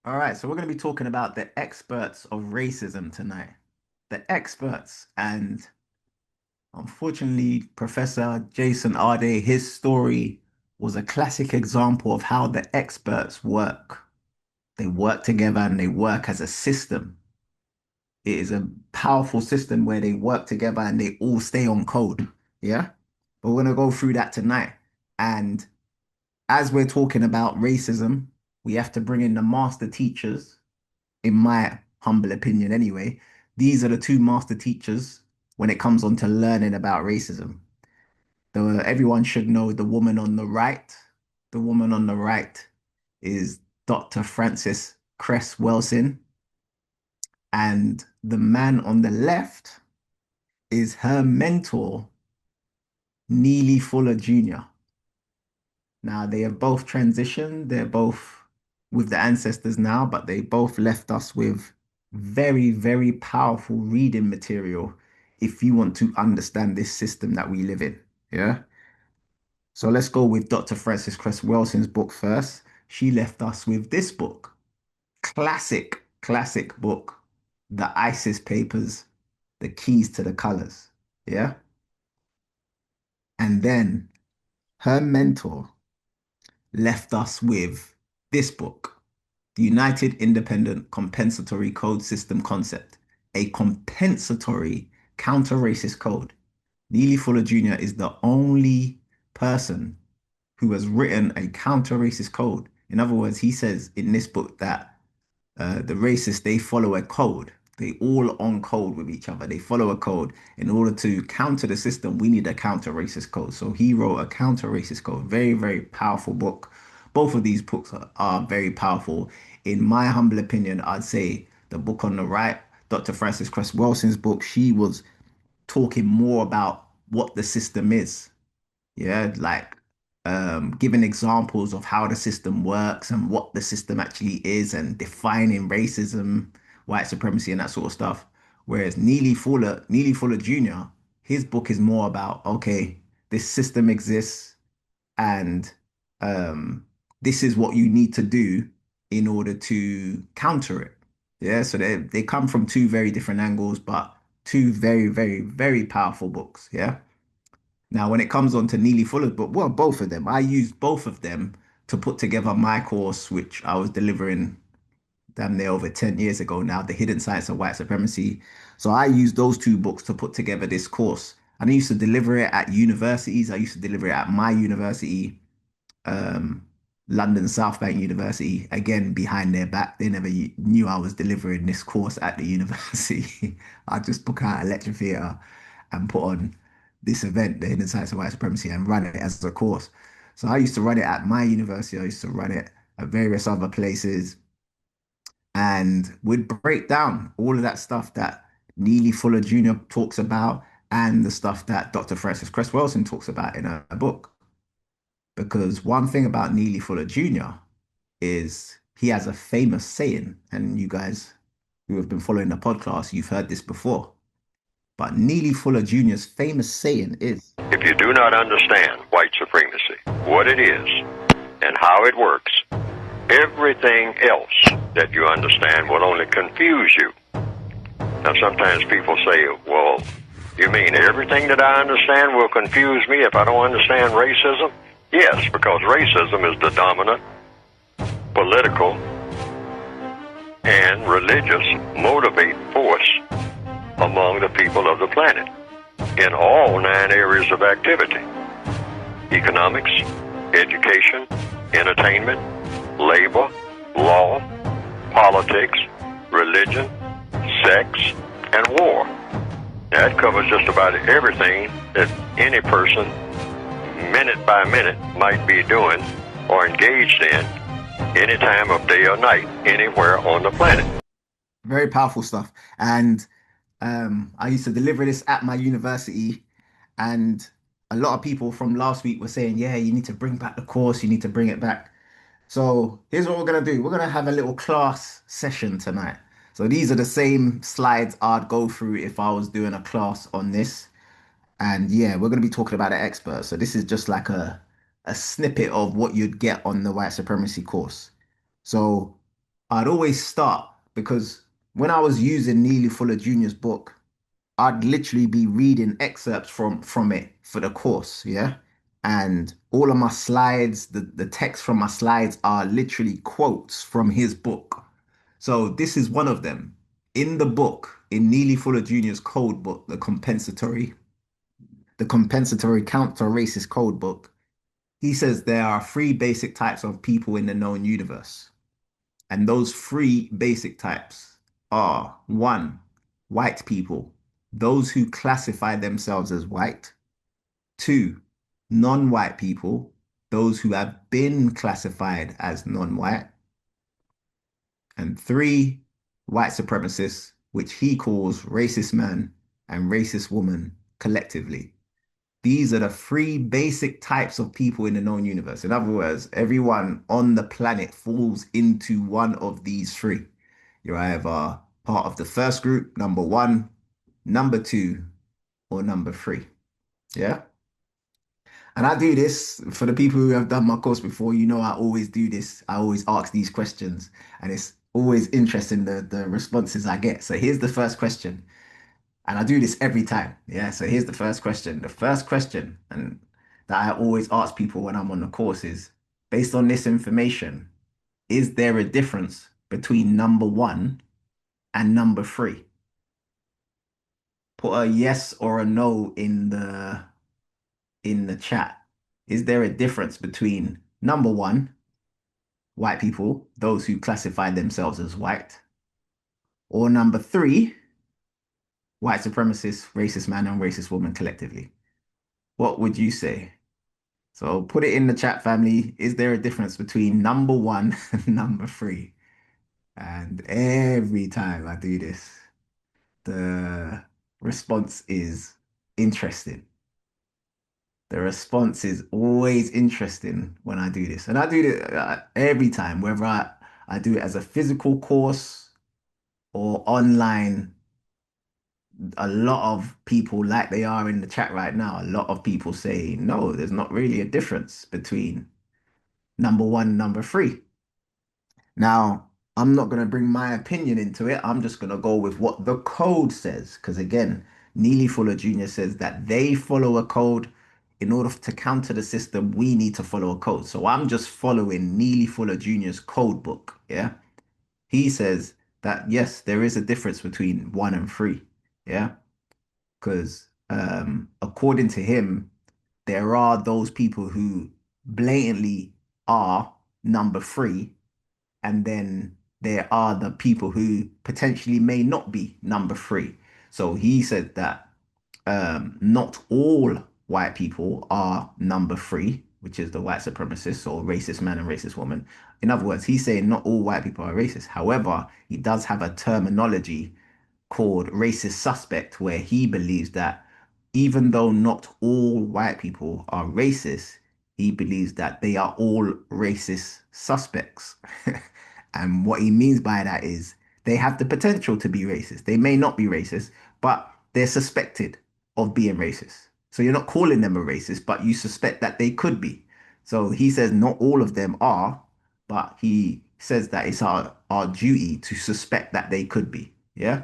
All right, so we're going to be talking about the experts of racism tonight. The experts, and unfortunately, Professor Jason Arde, his story was a classic example of how the experts work. They work together and they work as a system. It is a powerful system where they work together and they all stay on code. Yeah. But we're going to go through that tonight. And as we're talking about racism, we have to bring in the master teachers in my humble opinion anyway, these are the two master teachers when it comes on to learning about racism. Everyone should know the woman on the right. The woman on the right is Dr. Frances Cress Welsing, and the man on the left is her mentor, Neely Fuller Jr. Now, they have both transitioned. They're both with the ancestors now, but they both left us with very, very powerful reading material if you want to understand this system that we live in. Yeah. So let's go with Dr. Frances Cress Welsing's book first. She left us with this book, classic book, The ISIS Papers, The Keys to the Colors. Yeah. And then her mentor left us with this book, The United Independent Compensatory Code System Concept, a compensatory counter-racist code. Neely Fuller Jr. is the only person who has written a counter-racist code. In other words, he says in this book that the racists, they follow a code. They all on code with each other. They follow a code. In order to counter the system, we need a counter-racist code. So he wrote a counter-racist code. Very, very powerful book. Both of these books are very powerful. In my humble opinion, I'd say the book on the right, Dr. Frances Cress Welsing's book, she was talking more about what the system is. Yeah, like giving examples of how the system works and what the system actually is and defining racism, white supremacy, and that sort of stuff. Whereas Neely Fuller Jr., his book is more about, okay, this system exists and um, this is what you need to do in order to counter it. Yeah, so they come from two very different angles, but two very, very, very powerful books. Yeah. Now, when it comes on to Neely Fuller's book, well, both of them, I used both of them to put together my course, which I was delivering damn near over 10 years ago now, The Hidden Science of White Supremacy. So I used those two books to put together this course. And I used to deliver it at universities. I used to deliver it at my university, um, London South Bank University, again, behind their back. They never knew I was delivering this course at the university. I just book out a lecture theatre and put on this event, the Hidden Science of White Supremacy, and run it as a course. So I used to run it at my university. I used to run it at various other places, and we'd break down all of that stuff that Neely Fuller Jr. talks about and the stuff that Dr. Frances Cress Welsing talks about in her book. Because one thing about Neely Fuller Jr. is he has a famous saying, and you guys who have been following the podcast, you've heard this before. But Neely Fuller Jr.'s famous saying is, If you do not understand white supremacy, what it is, and how it works, everything else that you understand will only confuse you. Now, sometimes people say, well, you mean everything that I understand will confuse me if I don't understand racism? Yes, because racism is the dominant political and religious motivate force among the people of the planet in all 9 areas of activity: economics, education, entertainment, labor, law, politics, religion, sex, and war. That covers just about everything that any person, minute by minute, might be doing or engaged in any time of day or night, anywhere on the planet. very powerful stuff. And I used to deliver this at my university, and a lot of people from last week were saying, yeah, you need to bring back the course, you need to bring it back. So here's what we're gonna do. We're gonna have a little class session tonight. So these are the same slides I'd go through if I was doing a class on this. And yeah, we're gonna be talking about the experts. So this is just like a snippet of what you'd get on the white supremacy course. So I'd always start because when I was using Neely Fuller Jr.'s book, I'd literally be reading excerpts from it for the course, yeah? And all of my slides, the text from my slides are literally quotes from his book. So this is one of them. In the book, in Neely Fuller Jr.'s code book, the compensatory counter-racist code book, he says there are three basic types of people in the known universe. And those three basic types are one, white people, those who classify themselves as white. Two, non-white people, those who have been classified as non-white. And three, white supremacists, which he calls racist man and racist woman collectively. These are the three basic types of people in the known universe. In other words, everyone on the planet falls into one of these three. You're either part of the first group, number one, number two, or number three. Yeah. And I do this for the people who have done my course before. You know, I always do this. I always ask these questions, and it's always interesting the responses I get. So here's the first question. And I do this every time. Yeah. So here's the first question. The first question and that I always ask people when I'm on the course is based on this information, is there a difference between number one and number three? Put a yes or a no in the chat. Is there a difference between number one, white people, those who classify themselves as white, or number three, white supremacists, racist man and racist woman collectively? What would you say? So put it in the chat, family. Is there a difference between number one and number three? And every time I do this, the response is interesting. The response is always interesting when I do this. And I do it every time, whether I do it as a physical course or online. A lot of people, like they are in the chat right now, a lot of people say, no, there's not really a difference between number one and number three. Now, I'm not going to bring my opinion into it. I'm just going to go with what the code says. Because again, Neely Fuller Jr. says that they follow a code. In order to counter the system, we need to follow a code. So I'm just following Neely Fuller Jr.'s code book. Yeah. He says that, yes, there is a difference between one and three. Yeah. Because according to him, there are those people who blatantly are number three, and then there are the people who potentially may not be number three. So he said that not all white people are number three, which is the white supremacist or racist man and racist woman. In other words, he's saying not all white people are racist. However, he does have a terminology called racist suspect, where he believes that even though not all white people are racist, he believes that they are all racist suspects. And what he means by that is they have the potential to be racist. They may not be racist, but they're suspected of being racist. So you're not calling them a racist, but you suspect that they could be. So he says not all of them are, but he says that it's our duty to suspect that they could be. Yeah.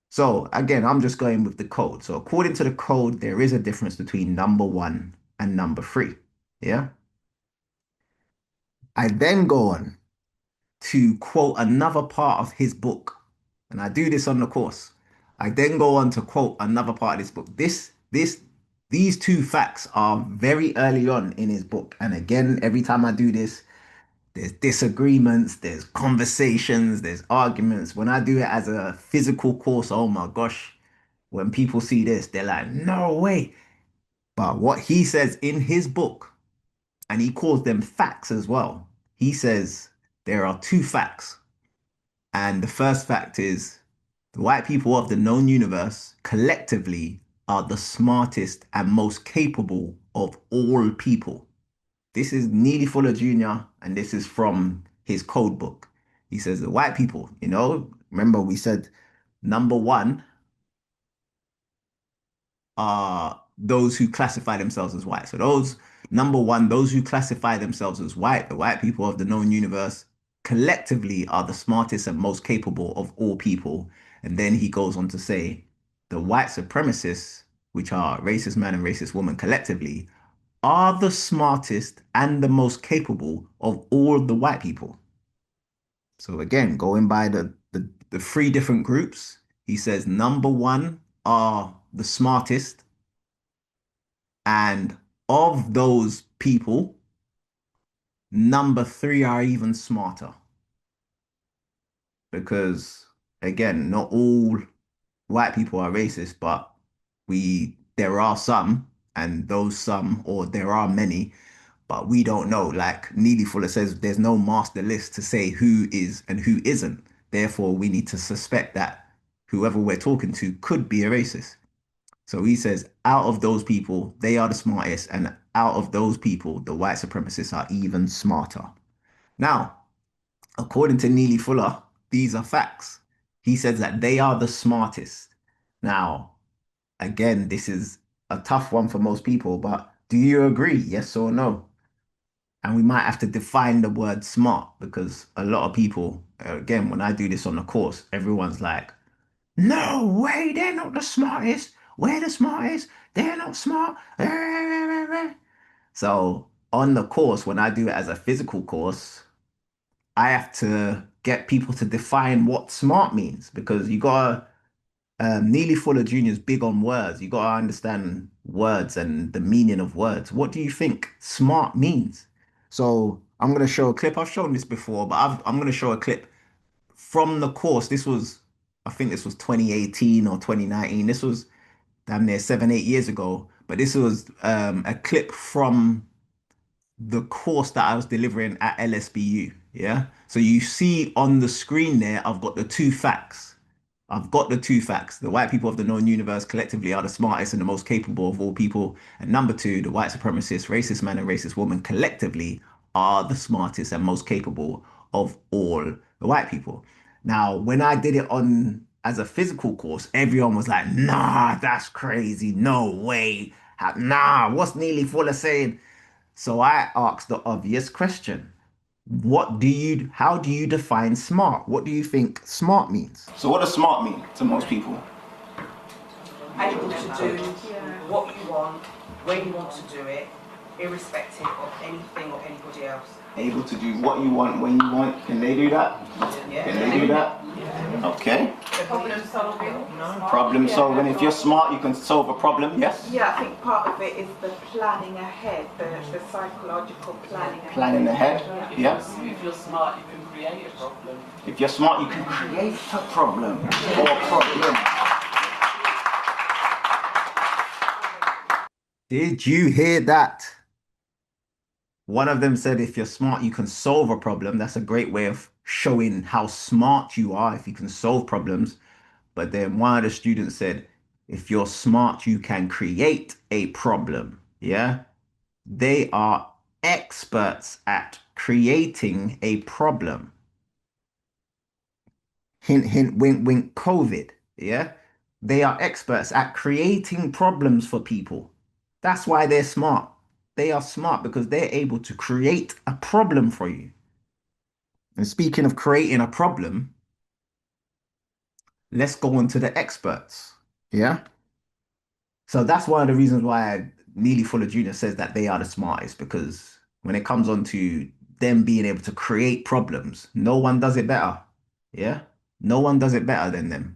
So again, I'm just going with the code. So according to the code, there is a difference between number one and number three. Yeah. I then go on to quote another part of his book, and I do this on the course. I then go on to quote another part of this book. These two facts are very early on in his book. And again, every time I do this, there's disagreements, there's conversations, there's arguments. When I do it as a physical course, oh my gosh, when people see this, they're like, no way. But what he says in his book, and he calls them facts as well, he says there are two facts. And the first fact is the white people of the known universe collectively are the smartest and most capable of all people. This is Neely Fuller Jr., and this is from his code book. He says the white people, remember we said number one are those who classify themselves as white. So those number one, those who classify themselves as white, the white people of the known universe collectively are the smartest and most capable of all people. And then he goes on to say, the white supremacists, which are racist man and racist woman collectively, are the smartest and the most capable of all the white people. So again, going by the three different groups, he says number one are the smartest, and of those people, number three are even smarter. Because again, not all white people are racist, but there are some, and those some, or there are many, but we don't know. Like Neely Fuller says, there's no master list to say who is and who isn't. Therefore, we need to suspect that whoever we're talking to could be a racist. So he says, out of those people, they are the smartest, and out of those people, the white supremacists are even smarter. Now, according to Neely Fuller, these are facts. He says that they are the smartest. Now, again, this is a tough one for most people, but do you agree? Yes or no? And we might have to define the word smart because a lot of people, again, when I do this on the course, everyone's like, no way, they're not the smartest. We're the smartest. They're not smart. So on the course, when I do it as a physical course, I have to get people to define what smart means because you gotta Neely Fuller Jr. is big on words. You gotta understand words and the meaning of words. What do you think smart means? So I'm gonna show a clip. I've shown this before, but I'm gonna show a clip from the course. I think this was 2018 or 2019. This was damn near 7, 8 years ago. But this was a clip from the course that I was delivering at LSBU. Yeah. So you see on the screen there, I've got the two facts. I've got the two facts. The white people of the known universe collectively are the smartest and the most capable of all people. And number two, the white supremacist, racist man and racist woman collectively are the smartest and most capable of all the white people. Now, when I did it on as a physical course, everyone was like, nah, that's crazy. No way. Nah, what's Neely Fuller saying? So I asked the obvious question. How do you define smart? What do you think smart means? So what does smart mean to most people? Able to do what you want, when you want to do it, irrespective of anything or anybody else. Able to do what you want when you want. Can they do that? Yeah. Can they do that? Yeah. Okay. Problem solving? No. Problem solving. If you're smart, you can solve a problem. Yes? Yeah, I think part of it is the planning ahead, the psychological planning ahead. Planning ahead. Yeah. If you're smart, you can create a problem. If you're smart, you can create a problem or problem. Did you hear that? One of them said, if you're smart, you can solve a problem. That's a great way of showing how smart you are if you can solve problems. But then one of the students said, if you're smart, you can create a problem. Yeah. They are experts at creating a problem. Hint, hint, wink, wink, COVID. Yeah. They are experts at creating problems for people. That's why they're smart. They are smart because they're able to create a problem for you. And speaking of creating a problem, let's go on to the experts. Yeah. So that's one of the reasons why Neely Fuller Jr. says that they are the smartest, because when it comes on to them being able to create problems, no one does it better. Yeah. No one does it better than them.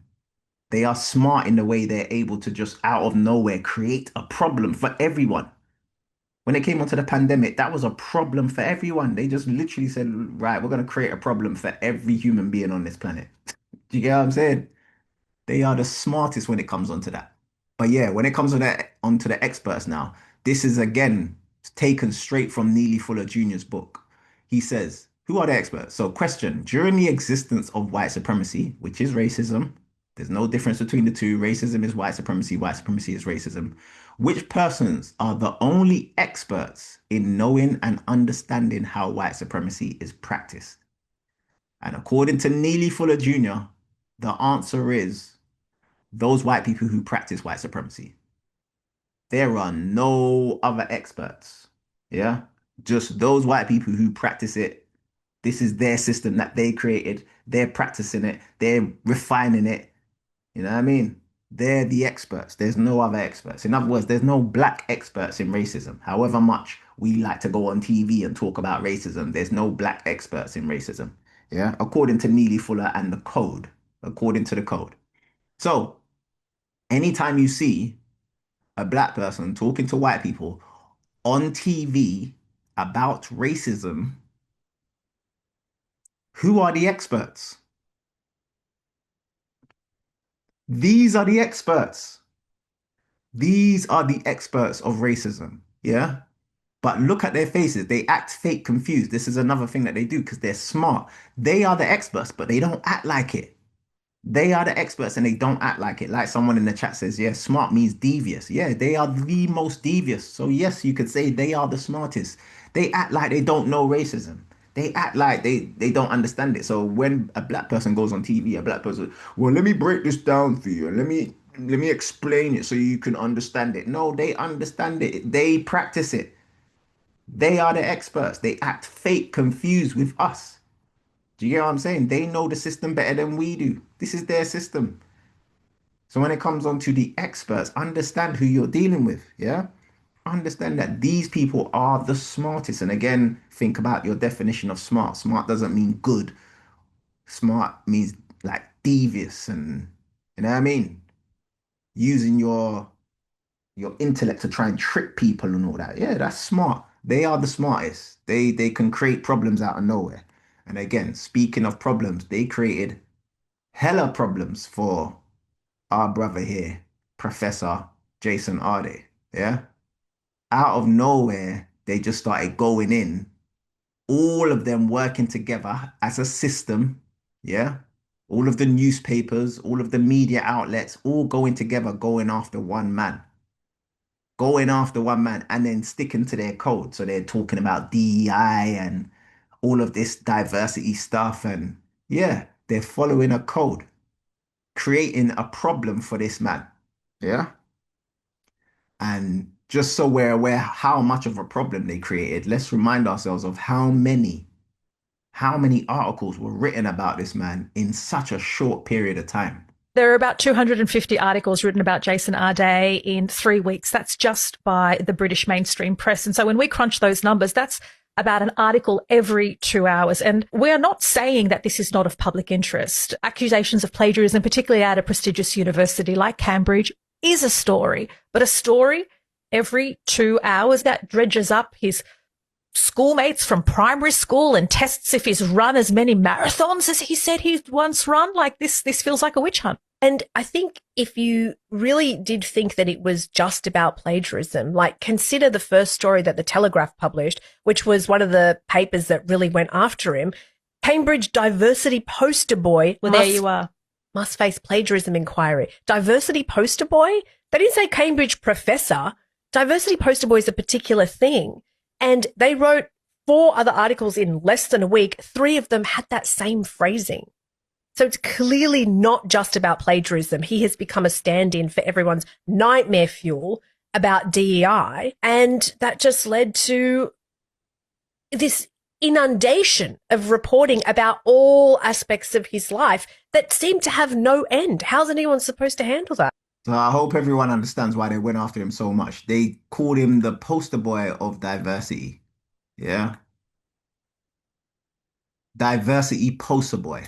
They are smart in the way they're able to just out of nowhere create a problem for everyone. When it came onto the pandemic, that was a problem for everyone. They just literally said, right, we're going to create a problem for every human being on this planet. Do you get what I'm saying? They are the smartest when it comes onto that. But yeah, when it comes onto the experts now, this is again taken straight from Neely Fuller Jr.'s book. He says, who are the experts? So question, during the existence of white supremacy, which is racism, there's no difference between the two. Racism is white supremacy is racism. Which persons are the only experts in knowing and understanding how white supremacy is practiced? And according to Neely Fuller Jr., the answer is those white people who practice white supremacy. There are no other experts. Yeah. Just those white people who practice it This is their system that they created. They're practicing it. They're refining it. You know what I mean? They're the experts. There's no other experts. In other words, there's no black experts in racism. However much we like to go on TV and talk about racism, there's no black experts in racism. Yeah, according to Neely Fuller and the code, according to the code. So, anytime you see a black person talking to white people on TV about racism, who are the experts? These are the experts. These are the experts of racism. Yeah. But look at their faces. They act fake confused. This is another thing that they do because they're smart. They are the experts, but they don't act like it. They are the experts and they don't act like it. Like someone in the chat says, yeah, smart means devious. Yeah, they are the most devious. So yes, you could say they are the smartest. They act like they don't know racism. They act like they don't understand it. So when a black person goes on TV, a black person, well, let me break this down for you and let me explain it so you can understand it. No, they understand it. They practice it. They are the experts. They act fake confused with us. Do you get what I'm saying? They know the system better than we do. This is their system. So when it comes on to the experts, understand who you're dealing with. Yeah. Understand that these people are the smartest. And again, think about your definition of smart. Smart doesn't mean good. Smart means like devious and you know what I mean? Using your intellect to try and trick people and all that. Yeah, that's smart. They are the smartest. They can create problems out of nowhere. And again, speaking of problems, they created hella problems for our brother here, Professor Jason Arde. Yeah. Out of nowhere, they just started going in, all of them working together as a system. Yeah. All of the newspapers, all of the media outlets, all going together, going after one man. Going after one man and then sticking to their code. So they're talking about DEI and all of this diversity stuff. And yeah, they're following a code, creating a problem for this man. Yeah. And just so we're aware how much of a problem they created, let's remind ourselves of how many articles were written about this man in such a short period of time. There are about 250 articles written about Jason Arde in 3 weeks. That's just by the British mainstream press. And so when we crunch those numbers, that's about an article every 2 hours. And we are not saying that this is not of public interest. Accusations of plagiarism, particularly at a prestigious university like Cambridge, is a story, but a story every 2 hours that dredges up his schoolmates from primary school and tests if he's run as many marathons as he said he'd once run. Like this feels like a witch hunt. And I think if you really did think that it was just about plagiarism, like consider the first story that the Telegraph published, which was one of the papers that really went after him. Cambridge diversity poster boy. Well, there you are. Must face plagiarism inquiry. Diversity poster boy? They didn't say Cambridge professor. Diversity poster boy is a particular thing. And they wrote 4 other articles in less than a week. 3 of them had that same phrasing. So it's clearly not just about plagiarism. He has become a stand-in for everyone's nightmare fuel about DEI. And that just led to this inundation of reporting about all aspects of his life that seemed to have no end. How's anyone supposed to handle that? So I hope everyone understands why they went after him so much. They called him the poster boy of diversity. Yeah. Diversity poster boy.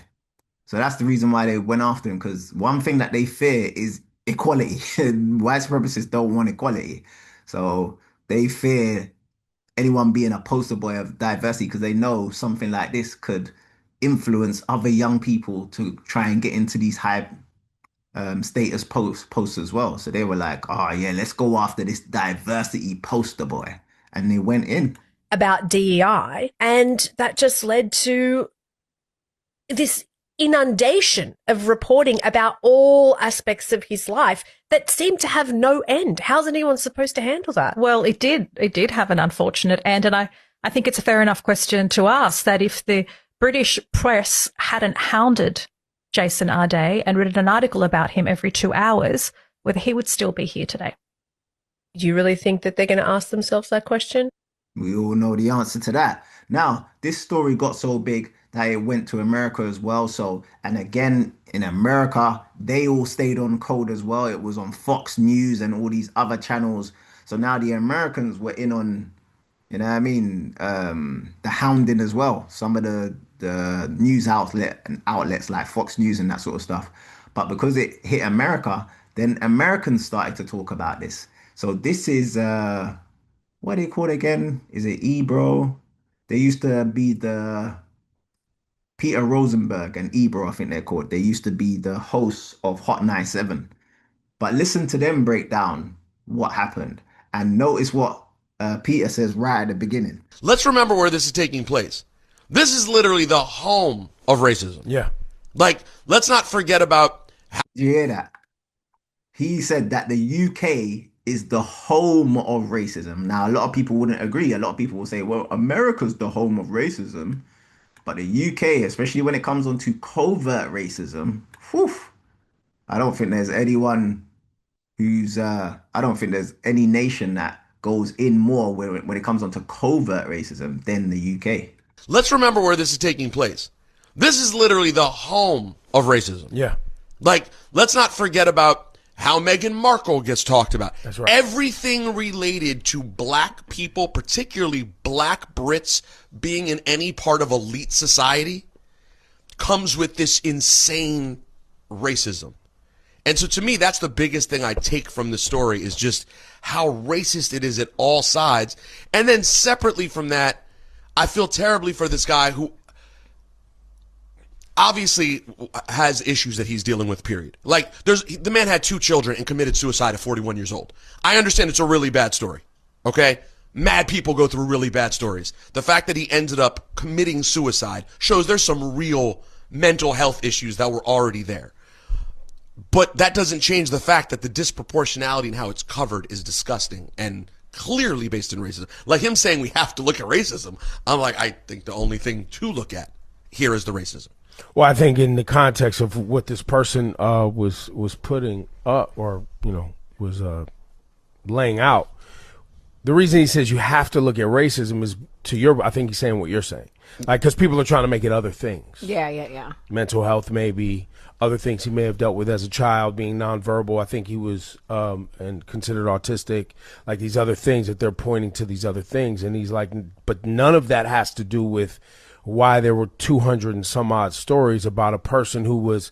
So that's the reason why they went after him, because one thing that they fear is equality. White supremacists don't want equality. So they fear anyone being a poster boy of diversity because they know something like this could influence other young people to try and get into these high status posts as well. So they were like, oh yeah, let's go after this diversity poster boy. And they went in. About DEI. And that just led to this inundation of reporting about all aspects of his life that seemed to have no end. How's anyone supposed to handle that? Well, it did have an unfortunate end. And I think it's a fair enough question to ask that if the British press hadn't hounded Jason Arde and written an article about him every 2 hours, whether he would still be here today. Do you really think that they're going to ask themselves that question? We all know the answer to that. Now, this story got so big that it went to America as well. So, and again, in America, they all stayed on code as well. It was on Fox News and all these other channels. So now the Americans were in on, you know what I mean, the hounding as well. Some of the news outlets like Fox News and that sort of stuff. But because it hit America, then Americans started to talk about this. So this is what do you call it again? Is it Ebro? They used to be the Peter Rosenberg and Ebro, I think they're called. They used to be the hosts of Hot 97. But listen to them break down what happened and notice what Peter says right at the beginning. Let's remember where this is taking place. This is literally the home of racism. Yeah. Like, let's not forget about. Do you hear that? He said that the UK is the home of racism. Now, a lot of people wouldn't agree. A lot of people will say, well, America's the home of racism. But the UK, especially when it comes on to covert racism, whew, I don't think there's anyone I don't think there's any nation that goes in more when it comes on to covert racism than the UK. Let's remember where this is taking place. This is literally the home of racism. Yeah. Like, let's not forget about how Meghan Markle gets talked about. That's right. Everything related to black people, particularly black Brits, being in any part of elite society, comes with this insane racism. And so to me, that's the biggest thing I take from the story is just how racist it is at all sides. And then separately from that, I feel terribly for this guy who obviously has issues that he's dealing with, period. Like, the man had 2 children and committed suicide at 41 years old. I understand it's a really bad story, okay? Mad people go through really bad stories. The fact that he ended up committing suicide shows there's some real mental health issues that were already there. But that doesn't change the fact that the disproportionality in how it's covered is disgusting and clearly based in racism. Like him saying we have to look at racism, I'm like, I think the only thing to look at here is the racism. Well, I think in the context of what this person was putting up, or was laying out, the reason he says you have to look at racism is I think he's saying what you're saying, like, because people are trying to make it other things. Yeah. Mental health, maybe other things he may have dealt with as a child, being nonverbal. I think he was and considered autistic. Like these other things that they're pointing to, these other things, and he's like, but none of that has to do with why there were 200 and some odd stories about a person who was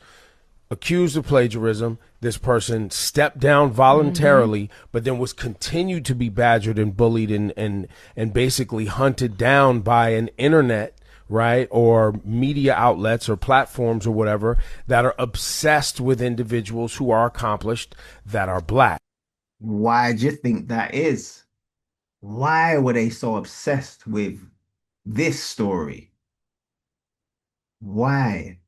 accused of plagiarism. This person stepped down voluntarily, but then was continued to be badgered and bullied and basically hunted down by an internet, right, or media outlets or platforms or whatever that are obsessed with individuals who are accomplished that are black. Why do you think that is? Why were they so obsessed with this story? Why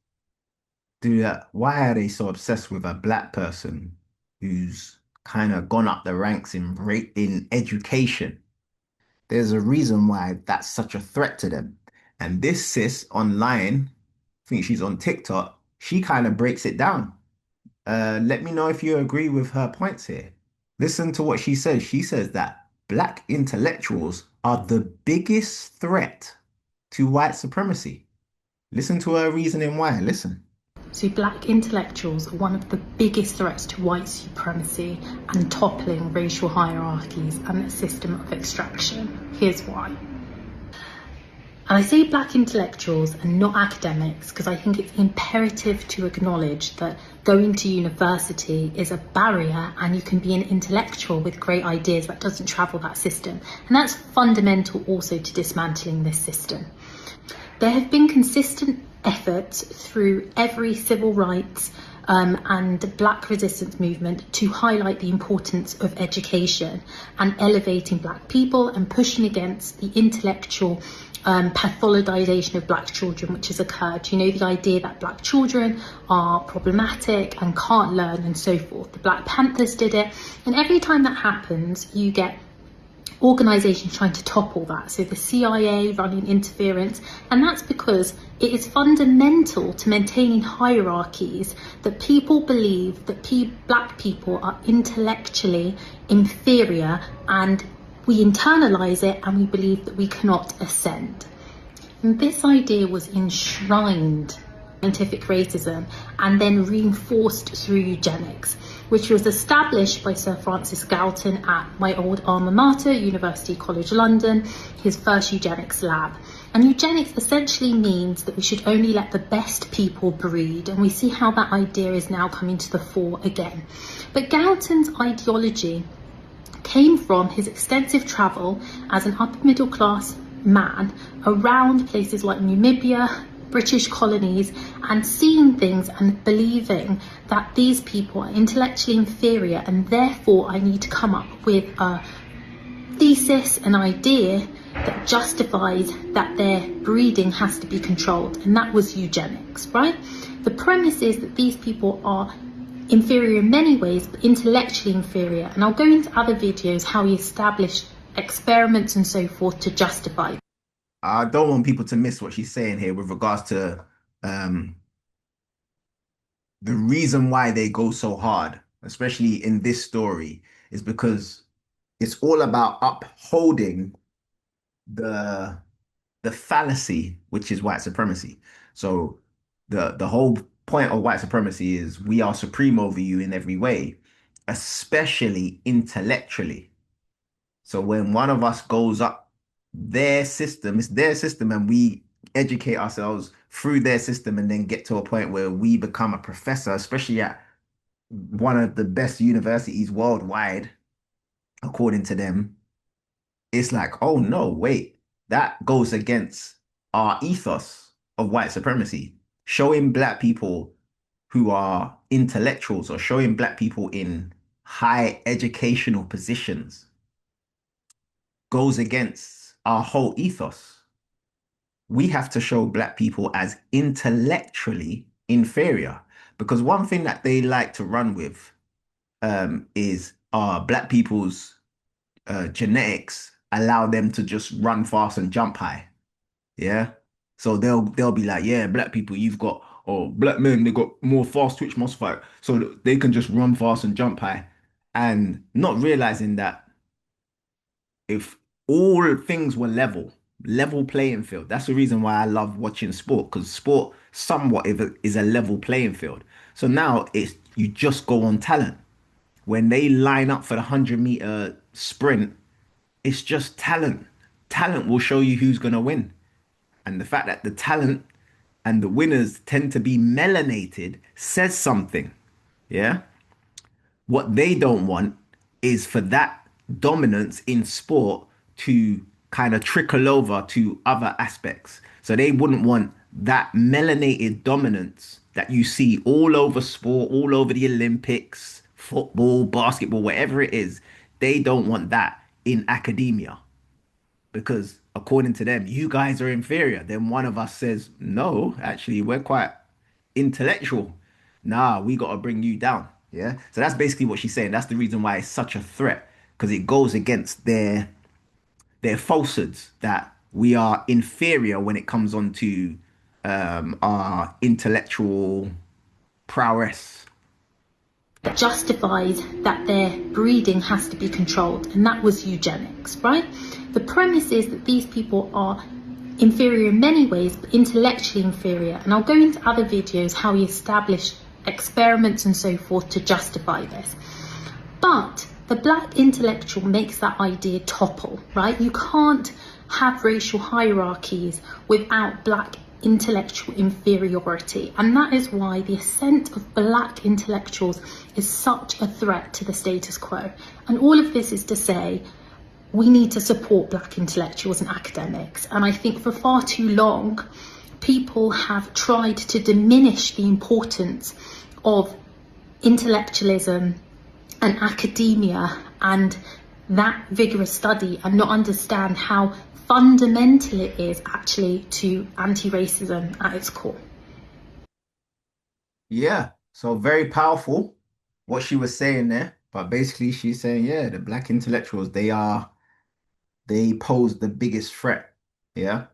do that? Why are they so obsessed with a black person who's kind of gone up the ranks in education? There's a reason why that's such a threat to them. And this sis online, I think she's on TikTok, she kind of breaks it down. Let me know if you agree with her points here. Listen to what she says. She says that black intellectuals are the biggest threat to white supremacy. Listen to her reasoning why. Listen. So black intellectuals are one of the biggest threats to white supremacy and toppling racial hierarchies and the system of extraction. Here's why. And I say black intellectuals and not academics because I think it's imperative to acknowledge that going to university is a barrier, and you can be an intellectual with great ideas that doesn't travel that system. And that's fundamental also to dismantling this system. There have been consistent efforts through every civil rights and black resistance movement to highlight the importance of education and elevating black people and pushing against the intellectual pathologization of black children which has occurred. You know, the idea that black children are problematic and can't learn and so forth. The Black Panthers did it, and every time that happens you get organisations trying to topple that. So the CIA running interference, and that's because it is fundamental to maintaining hierarchies that people believe that black people are intellectually inferior, and we internalise it and we believe that we cannot ascend. And this idea was enshrined scientific racism and then reinforced through eugenics, which was established by Sir Francis Galton at my old alma mater, University College London, his first eugenics lab. And eugenics essentially means that we should only let the best people breed, and we see how that idea is now coming to the fore again. But Galton's ideology came from his extensive travel as an upper middle class man around places like Namibia, British colonies, and seeing things and believing that these people are intellectually inferior, and therefore I need to come up with a thesis, an idea that justifies that their breeding has to be controlled, and that was eugenics, right? The premise is that these people are inferior in many ways, but intellectually inferior, and I'll go into other videos how he established experiments and so forth to justify. I don't want people to miss what she's saying here with regards to the reason why they go so hard, especially in this story, is because it's all about upholding the fallacy, which is white supremacy. So the whole point of white supremacy is we are supreme over you in every way, especially intellectually. So when one of us goes up their system, it's their system, and we educate ourselves through their system and then get to a point where we become a professor, especially at one of the best universities worldwide, according to them. It's like, oh no, wait, that goes against our ethos of white supremacy. Showing black people who are intellectuals or showing black people in high educational positions goes against our whole ethos. We have to show black people as intellectually inferior, because one thing that they like to run with is black people's genetics allow them to just run fast and jump high. Yeah. So they'll be like, yeah, black people, you've got, or black men, they got more fast twitch muscle fiber, so they can just run fast and jump high, and not realizing that if all things were level playing field. That's the reason why I love watching sport, because sport somewhat is a level playing field. So now it's you just go on talent. When they line up for the 100-meter sprint, it's just talent. Talent will show you who's going to win. And the fact that the talent and the winners tend to be melanated says something. Yeah. What they don't want is for that dominance in sport to kind of trickle over to other aspects. So they wouldn't want that melanated dominance that you see all over sport, all over the Olympics, football, basketball, whatever it is. They don't want that in academia, because according to them, you guys are inferior. Then one of us says, no, actually, we're quite intellectual. Nah, we got to bring you down. Yeah. So that's basically what she's saying. That's the reason why it's such a threat, because it goes against their falsehoods that we are inferior when it comes on to our intellectual prowess. That justifies that their breeding has to be controlled, and that was eugenics, right? The premise is that these people are inferior in many ways, but intellectually inferior, and I'll go into other videos how he established experiments and so forth to justify this. But the black intellectual makes that idea topple, right? You can't have racial hierarchies without black intellectual inferiority, and that is why the ascent of black intellectuals is such a threat to the status quo. And all of this is to say we need to support black intellectuals and academics, and I think for far too long people have tried to diminish the importance of intellectualism and academia and that vigorous study, and not understand how fundamental it is actually to anti-racism at its core. Yeah, so very powerful what she was saying there. But basically she's saying, yeah, the black intellectuals, they pose the biggest threat. Yeah.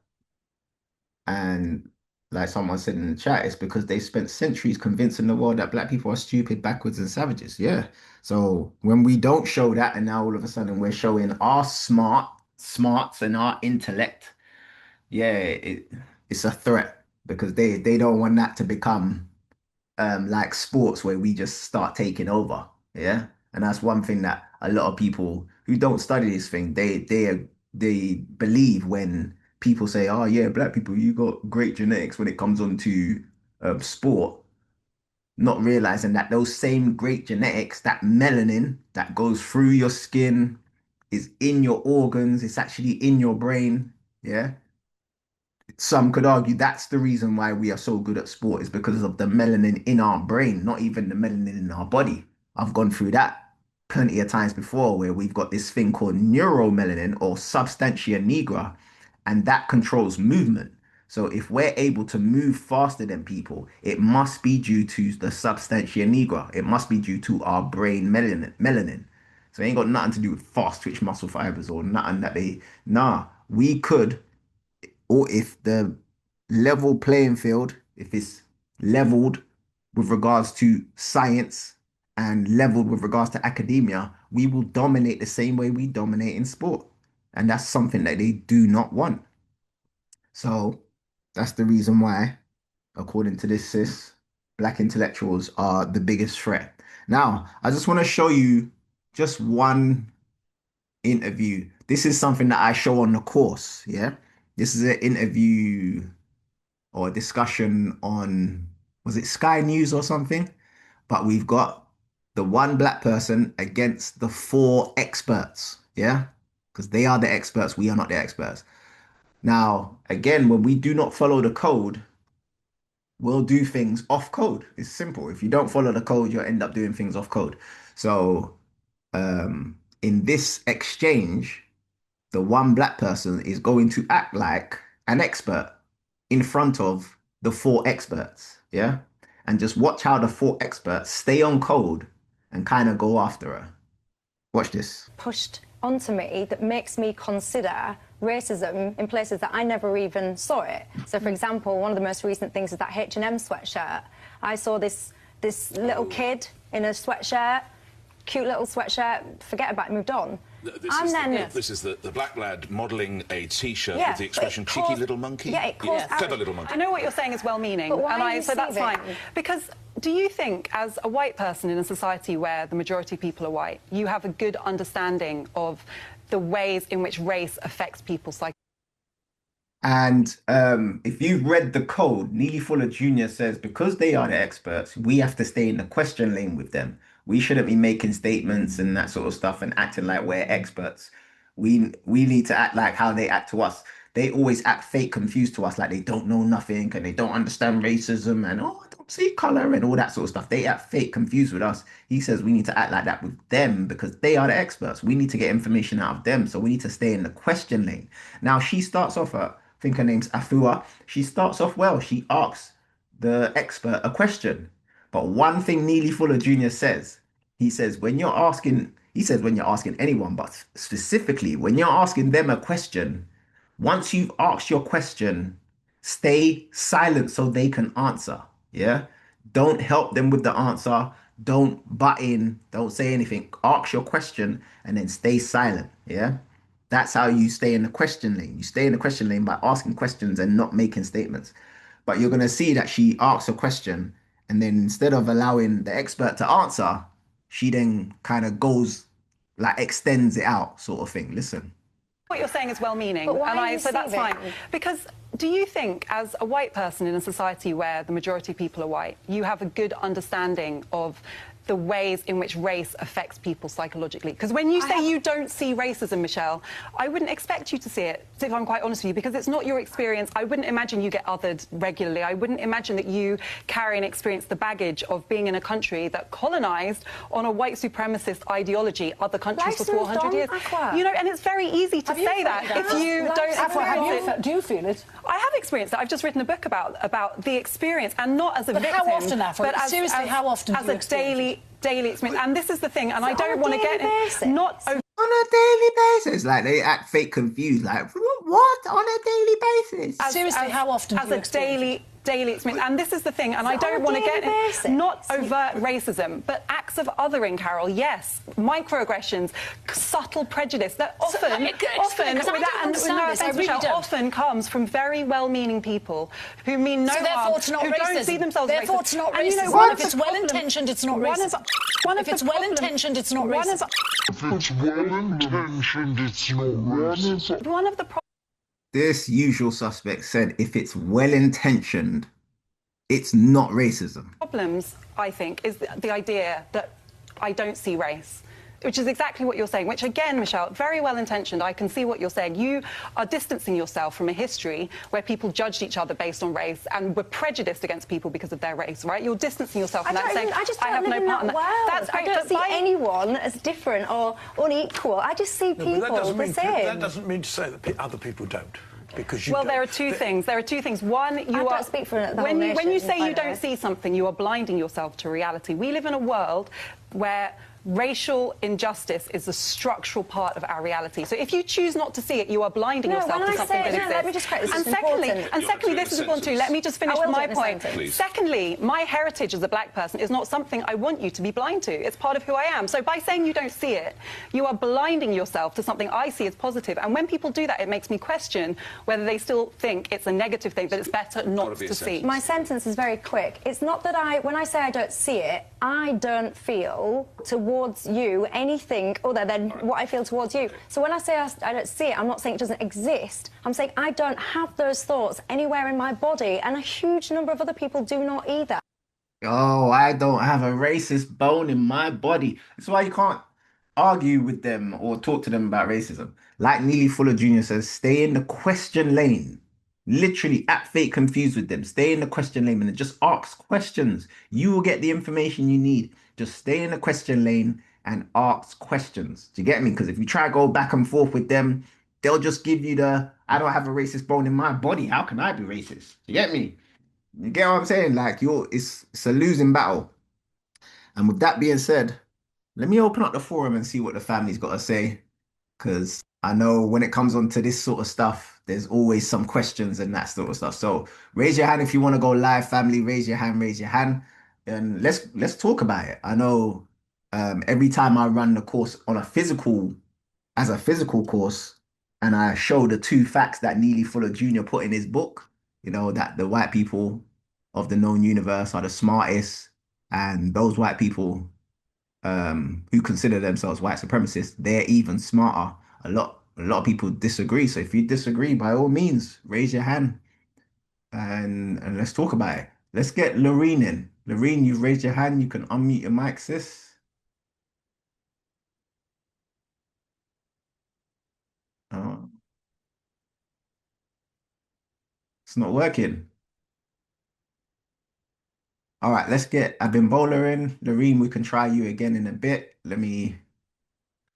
And like someone said in the chat, it's because they spent centuries convincing the world that black people are stupid, backwards, and savages. Yeah. So when we don't show that, and now all of a sudden we're showing our smarts and our intellect, yeah, it's a threat because they don't want that to become like sports where we just start taking over. Yeah. And that's one thing that a lot of people who don't study this thing, they believe when people say, oh yeah, black people, you got great genetics when it comes on to sport, not realizing that those same great genetics, that melanin that goes through your skin, is in your organs, it's actually in your brain. Yeah. Some could argue that's the reason why we are so good at sport is because of the melanin in our brain, not even the melanin in our body. I've gone through that plenty of times before where we've got this thing called neuromelanin or substantia nigra, and that controls movement. So if we're able to move faster than people, it must be due to the substantia nigra. It must be due to our brain melanin. So it ain't got nothing to do with fast twitch muscle fibers or nothing that we could, or if the level playing field, if it's leveled with regards to science and leveled with regards to academia, we will dominate the same way we dominate in sport. And that's something that they do not want. So that's the reason why, according to this sis, black intellectuals are the biggest threat. Now, I just want to show you just one interview. This is something that I show on the course. Yeah. This is an interview or a discussion on, was it Sky News or something? But we've got the one black person against the four experts. Yeah. Because they are the experts. We are not the experts. Now, again, when we do not follow the code, we'll do things off code. It's simple. If you don't follow the code, you'll end up doing things off code. So, in this exchange, the one black person is going to act like an expert in front of the four experts. Yeah. And just watch how the four experts stay on code and kind of go after her. Watch this. Pushed onto me that makes me consider racism in places that I never even saw it. So, for example, one of the most recent things is that H&M sweatshirt. I saw this little kid in a sweatshirt, cute little sweatshirt, forget about it, moved on. This is the black lad modelling a T-shirt with the expression "cheeky little monkey." Yeah, it caused clever little monkey. I know what you're saying is well-meaning, so that's fine. Because do you think, as a white person in a society where the majority of people are white, you have a good understanding of the ways in which race affects people psychologically? And if you've read the code, Neely Fuller Jr. says because they are the experts, we have to stay in the question lane with them. We shouldn't be making statements and that sort of stuff and acting like we're experts. We need to act like how they act to us. They always act fake confused to us, like they don't know nothing and they don't understand racism and, oh, I don't see color and all that sort of stuff. They act fake confused with us. He says we need to act like that with them because they are the experts. We need to get information out of them. So we need to stay in the question lane. Now, she starts off, I think her name's Afua. She starts off well. She asks the expert a question. But one thing Neely Fuller Jr. says, he says, when you're asking anyone, but specifically when you're asking them a question, once you've asked your question, stay silent so they can answer. Yeah. Don't help them with the answer. Don't butt in. Don't say anything. Ask your question and then stay silent. Yeah. That's how you stay in the question lane. You stay in the question lane by asking questions and not making statements. But you're going to see that she asks a question and then instead of allowing the expert to answer, she then kind of goes, like extends it out sort of thing. Listen. What you're saying is well-meaning, so that's fine. Because do you think, as a white person in a society where the majority of people are white, you have a good understanding of the ways in which race affects people psychologically? Because when you say you don't see racism, Michelle, I wouldn't expect you to see it, if I'm quite honest with you, because it's not your experience. I wouldn't imagine you get othered regularly. I wouldn't imagine that you carry and experience the baggage of being in a country that colonised on a white supremacist ideology other countries for 400 years. You know, and it's very easy to say that if you don't experience it. Do you feel it? I have experienced it. I've just written a book about the experience, and not as a victim. How often, Afua? But seriously, how often as do you a daily experience. And this is the thing, and I don't want to get it. Not on a daily basis. Like they act fake confused. Like what on a daily basis? Seriously, how often? As a daily experience. And this is the thing, and I don't want to get in, not overt racism, but acts of othering, Carol, yes. Microaggressions, subtle prejudice that often comes from very well-meaning people who mean no harm, who don't see themselves as Therefore, racist. it's not And racist. you know, one of If it's the problems- well-intentioned, it's not one racist. of If the it's problems- well-intentioned, it's not one racist. If it's well-intentioned, it's not racist. One of the This usual suspect said if it's well-intentioned, it's not racism. problems, I think, is the idea that I don't see race, which is exactly what you're saying, which again, Michelle, very well intentioned. I can see what you're saying. You are distancing yourself from a history where people judged each other based on race and were prejudiced against people because of their race, right? You're distancing yourself from that, saying, I just I don't have live no in part in that that. world. That's I great, don't see anyone as different or unequal. I just see people the same. That doesn't mean to say that other people don't. Because you well, don't. there are two things. There are two things. One, you don't speak for the whole when you nation, say by you the don't way. see something, you are blinding yourself to reality. We live in a world where racial injustice is a structural part of our reality. So if you choose not to see it, you are blinding yourself to something that exists. let me just correct this. And It's secondly, important. this is important too. Let me just finish I will my do it in a point. sentence. Secondly, my heritage as a black person is not something I want you to be blind to. It's part of who I am. So by saying you don't see it, you are blinding yourself to something I see as positive. And when people do that, it makes me question whether they still think it's a negative thing, that it's better not to see. My sentence is very quick. It's not that when I say I don't see it, I don't feel towards you anything other than what I feel towards you. So when I say I don't see it, I'm not saying it doesn't exist. I'm saying I don't have those thoughts anywhere in my body, and a huge number of other people do not either. Oh, I don't have a racist bone in my body. That's why you can't argue with them or talk to them about racism. Like Neely Fuller Jr. says, stay in the question lane. Literally, act fake confused with them. Stay in the question lane and just ask questions. You will get the information you need. Just stay in the question lane and ask questions. Do you get me? Because if you try to go back and forth with them, they'll just give you I don't have a racist bone in my body. How can I be racist? Do you get me? You get what I'm saying? Like, it's a losing battle. And with that being said, let me open up the forum and see what the family's got to say. Because I know when it comes on to this sort of stuff, there's always some questions and that sort of stuff. So raise your hand if you want to go live, family. Raise your hand. And let's talk about it. I know every time I run the course on a physical course, and I show the two facts that Neely Fuller Jr. put in his book, you know, that the white people of the known universe are the smartest, and those white people who consider themselves white supremacists, they're even smarter. A lot of people disagree. So if you disagree, by all means, raise your hand and let's talk about it. Let's get Lorene in. Lorene, you've raised your hand. You can unmute your mic, sis. Oh. It's not working. All right, let's get Abimbola in. Lorene, we can try you again in a bit. Let me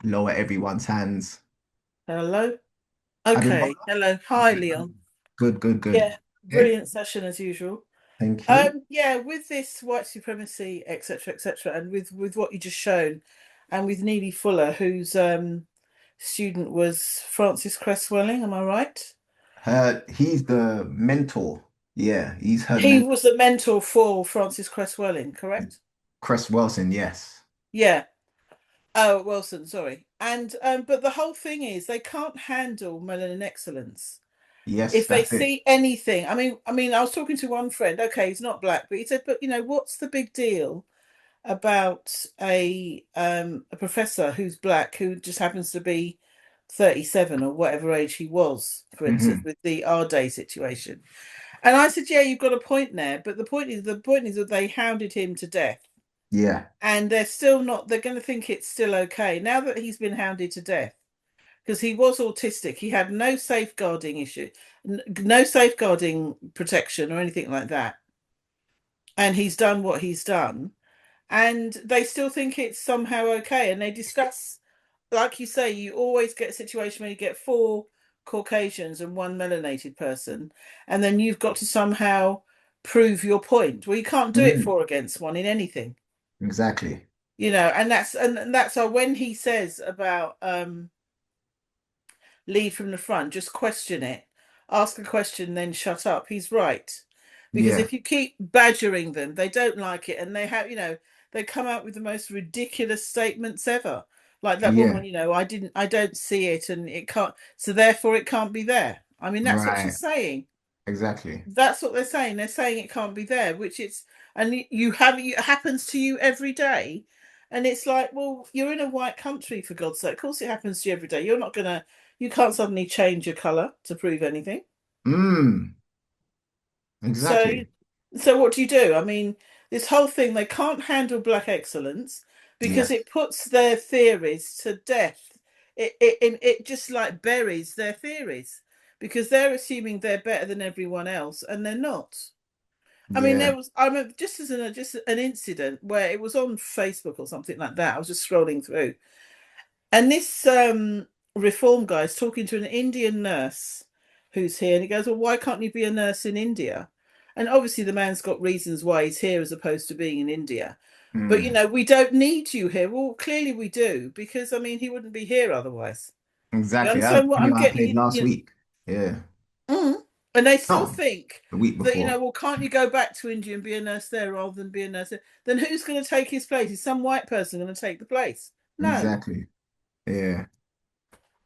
lower everyone's hands. Hello. Okay. Hello. Hi, Leon. Good. Yeah. Brilliant session as usual. Thank you. Yeah, with this white supremacy, etc., and with what you just shown, and with Neely Fuller, whose student was Frances Cress-Welling, am I right? He's the mentor. Yeah, he's her. He was the mentor for Frances Cress-Welling, correct? Cress-Welson, yes. Yeah. Oh, Wilson, sorry. And but the whole thing is they can't handle melanin excellence. Yes, if they see anything, I mean, I was talking to one friend. Okay, he's not black, but he said, but you know, what's the big deal about a professor who's black who just happens to be 37 or whatever age he was, for instance, with the our day situation? And I said, yeah, you've got a point there, but the point is that they hounded him to death. Yeah. And they're going to think it's still okay now that he's been hounded to death. Because he was autistic. He had no safeguarding issue, no safeguarding protection or anything like that. And he's done what he's done. And they still think it's somehow okay. And they discuss, like you say, you always get a situation where you get 4 Caucasians and 1 melanated person. And then you've got to somehow prove your point. Well, you can't do it 4 against 1 in anything. Exactly. You know, and that's how when he says about lead from the front, just question it, ask a question, then shut up. He's right, because Yeah. if you keep badgering them, they don't like it, and they have, they come out with the most ridiculous statements ever. Like that Yeah. woman, I don't see it, and it can't, so therefore it can't be there. I mean, that's what Right. she's saying. Exactly. That's what they're saying. They're saying it can't be there, which it's, and it happens to you every day. And it's like, well, you're in a white country, for God's sake. Of course it happens to you every day. You can't suddenly change your color to prove anything. Mm. So, Exactly. so what do you do? I mean, this whole thing, they can't handle black excellence because Yes. it puts their theories to death. It just like buries their theories because they're assuming they're better than everyone else, and they're not. I mean, Yeah. I remember just an incident where it was on Facebook or something like that. I was just scrolling through, and this reform guy is talking to an Indian nurse who's here, and he goes, "Well, why can't you be a nurse in India?" And obviously, the man's got reasons why he's here as opposed to being in India. But Mm. we don't need you here. Well, clearly we do, because I mean, he wouldn't be here otherwise. You Exactly. That was understand the what video I'm I played getting? last week. Yeah. Mm. And they still No, think the week that, before. well, can't you go back to India and be a nurse there rather than be a nurse there? Then who's going to take his place? Is some white person going to take the place? No. Exactly. Yeah.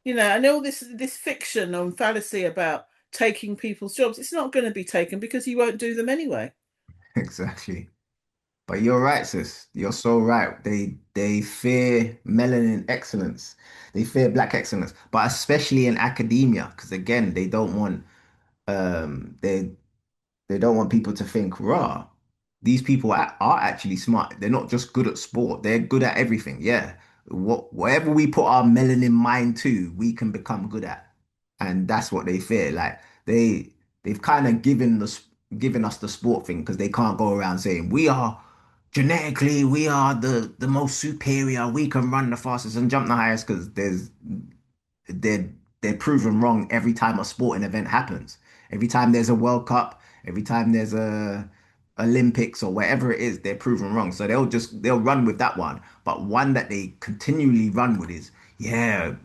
And all this fiction on fallacy about taking people's jobs, it's not going to be taken because you won't do them anyway. Exactly. But you're right, sis. You're so right. They fear melanin excellence. They fear black excellence, but especially in academia, because again, they don't want people to think, raw. These people are actually smart. They're not just good at sport. They're good at everything. Yeah. Whatever we put our melanin mind to, we can become good at. And that's what they fear. Like they've kind of given us the sport thing because they can't go around saying we are the most superior. We can run the fastest and jump the highest because they're they're proven wrong every time a sporting event happens. Every time there's a World Cup, every time there's a Olympics or whatever it is, they're proven wrong. So they'll run with that one. But one that they continually run with is, yeah,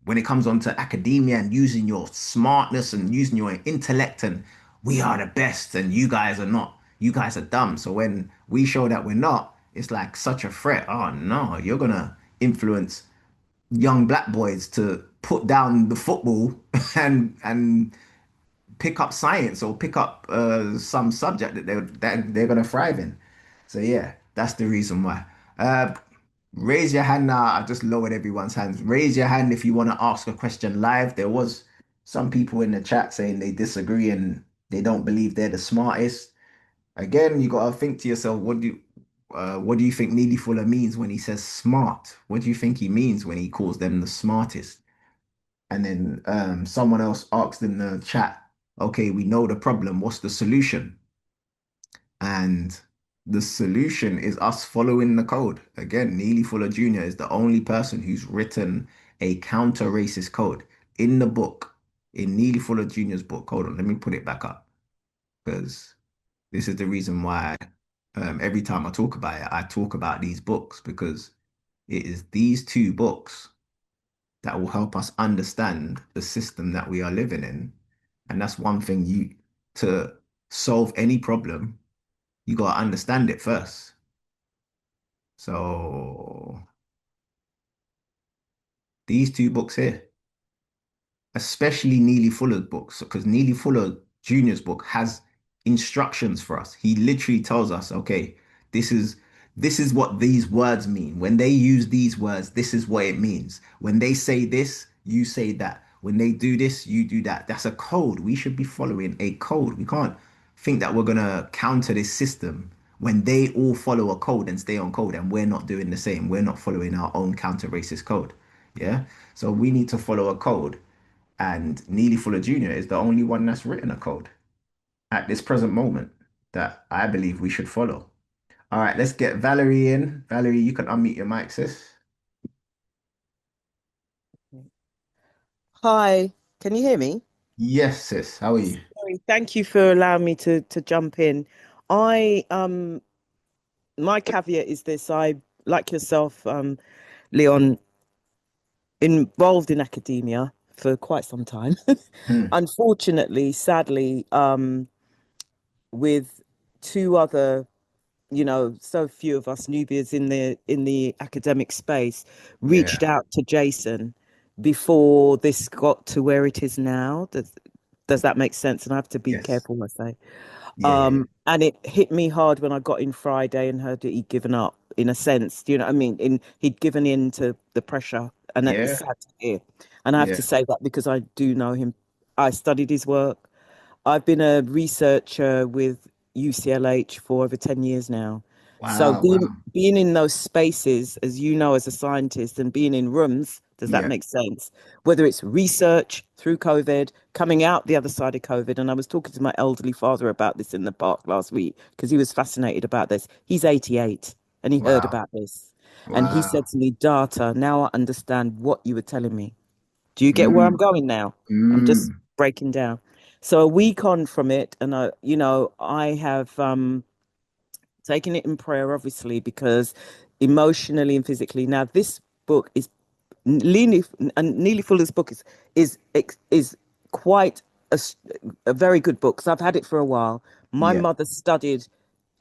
when it comes on to academia and using your smartness and using your intellect, and we are the best and you guys are not. You guys are dumb. So when we show that we're not, it's like such a threat. Oh no, you're gonna influence young black boys to put down the football and pick up science or pick up some subject that they're gonna thrive in. So yeah, that's the reason why. Uh, Raise your hand now. I just lowered everyone's hands. Raise your hand if you want to ask a question live. There was some people in the chat saying they disagree and they don't believe they're the smartest. Again, you gotta think to yourself, what do you think Neely Fuller means when he says smart? What do you think he means when he calls them the smartest? And then someone else asked in the chat, okay, we know the problem. What's the solution? And the solution is us following the code. Again, Neely Fuller Jr. is the only person who's written a counter-racist code in the book, in Neely Fuller Jr.'s book. Hold on, let me put it back up because this is the reason why every time I talk about it, I talk about these books because it is these two books that will help us understand the system that we are living in. And that's one thing to solve any problem, you got to understand it first. So these two books here, especially Neely Fuller's books, because Neely Fuller Jr.'s book has instructions for us. He literally tells us, okay, this is what these words mean. When they use these words, this is what it means. When they say this, you say that. When they do this, you do that. That's a code. We should be following a code. We can't think that we're gonna counter this system when they all follow a code and stay on code and we're not doing the same. We're not following our own counter-racist code. Yeah. So we need to follow a code. And Neely Fuller Jr. is the only one that's written a code at this present moment that I believe we should follow. All right, let's get Valerie in. Valerie, you can unmute your mic, sis. Hi, can you hear me? Yes, sis. How are you? Sorry, thank you for allowing me to jump in. I my caveat is this: I, like yourself, Leon, involved in academia for quite some time. Unfortunately, sadly, with two other, you know, so few of us newbies in the academic space, reached out to Jason before this got to where it is now. Does that make sense? And I have to be careful what I say. And it hit me hard when I got in Friday and heard that he'd given up, in a sense. Do you know what I mean? He'd given in to the pressure, and that was sad to hear. And I have to say that because I do know him. I studied his work. I've been a researcher with UCLH for over 10 years now. So being in those spaces, as you know, as a scientist, and being in rooms, does that make sense? Whether it's research through COVID, coming out the other side of COVID. And I was talking to my elderly father about this in the park last week because he was fascinated about this. He's 88 and he heard about this. And he said to me, Data, now I understand what you were telling me. Do you get where I'm going now? I'm just breaking down. So a week on from it, and I have taken it in prayer, obviously, because emotionally and physically. Now, this book is Neely Fuller's book is quite a very good book. So I've had it for a while. My mother studied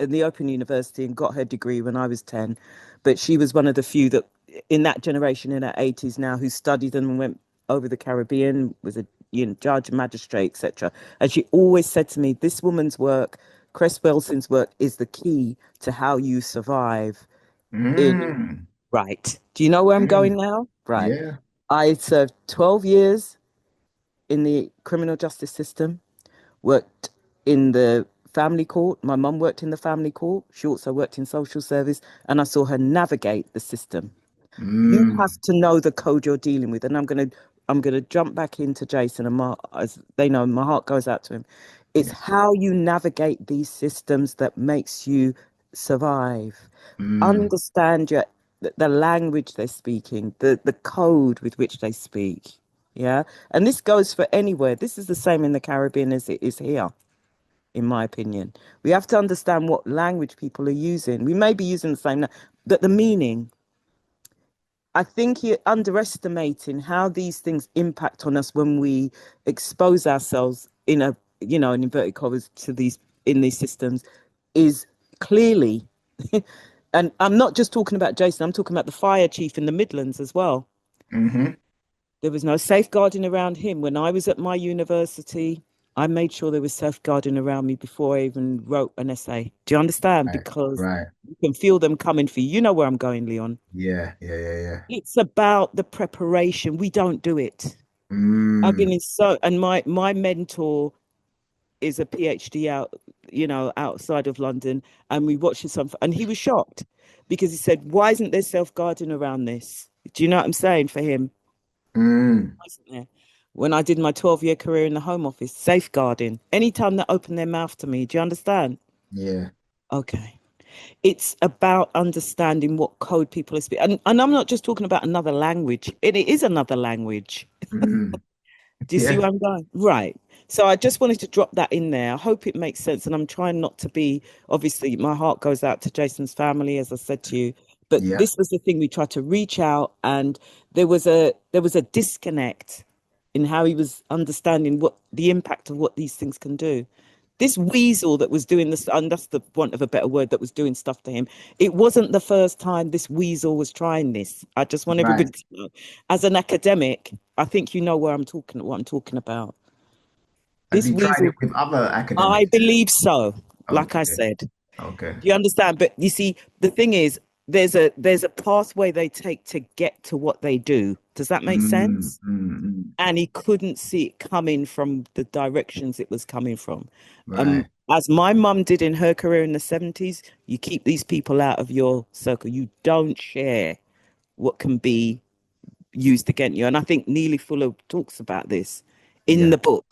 in the Open University and got her degree when I was 10, but she was one of the few that in that generation in her 80s now who studied and went over the Caribbean, was a judge, magistrate, etc. And she always said to me, this woman's work, Cress Welsing's work, is the key to how you survive. Right. Do you know where I'm going now? Right. Yeah. I served 12 years in the criminal justice system, worked in the family court. My mum worked in the family court. She also worked in social service, and I saw her navigate the system. You have to know the code you're dealing with. And I'm gonna jump back into Jason, and as they know, my heart goes out to him. It's how you navigate these systems that makes you survive. Understand the language they're speaking, the code with which they speak. Yeah. And this goes for anywhere. This is the same in the Caribbean as it is here, in my opinion. We have to understand what language people are using. We may be using the same, but the meaning. I think you're underestimating how these things impact on us when we expose ourselves in in inverted commas in these systems is clearly, and I'm not just talking about Jason, I'm talking about the fire chief in the Midlands as well. There was no safeguarding around him. When I was at my university, I made sure there was safeguarding around me before I even wrote an essay. Do you understand? Because you can feel them coming for you. You know where I'm going, Leon. Yeah. It's about the preparation. We don't do it. I've been and my mentor is a PhD outside of London, and we watched this and he was shocked because he said, why isn't there safeguarding around this? Do you know what I'm saying for him? Wasn't there? When I did my 12-year career in the Home Office, safeguarding. Anytime they open their mouth to me, do you understand? Yeah. Okay. It's about understanding what code people are speaking. And I'm not just talking about another language. It is another language. Do you see where I'm going? Right. So I just wanted to drop that in there. I hope it makes sense. And I'm trying not to be, obviously, my heart goes out to Jason's family, as I said to you. But this was the thing, we tried to reach out, and there was a disconnect in how he was understanding what the impact of what these things can do. This weasel that was doing this, and that's the want of a better word, that was doing stuff to him. It wasn't the first time this weasel was trying this. I just want everybody to know. As an academic, I think you know what I'm talking about. Have you tried it with other academics? I believe so. Like I said. Okay. You understand? But you see, the thing is, there's a pathway they take to get to what they do. Does that make sense? And he couldn't see it coming from the directions it was coming from. As my mum did in her career in the 70s, you keep these people out of your circle. You don't share what can be used against you. And I think Neely Fuller talks about this in the book.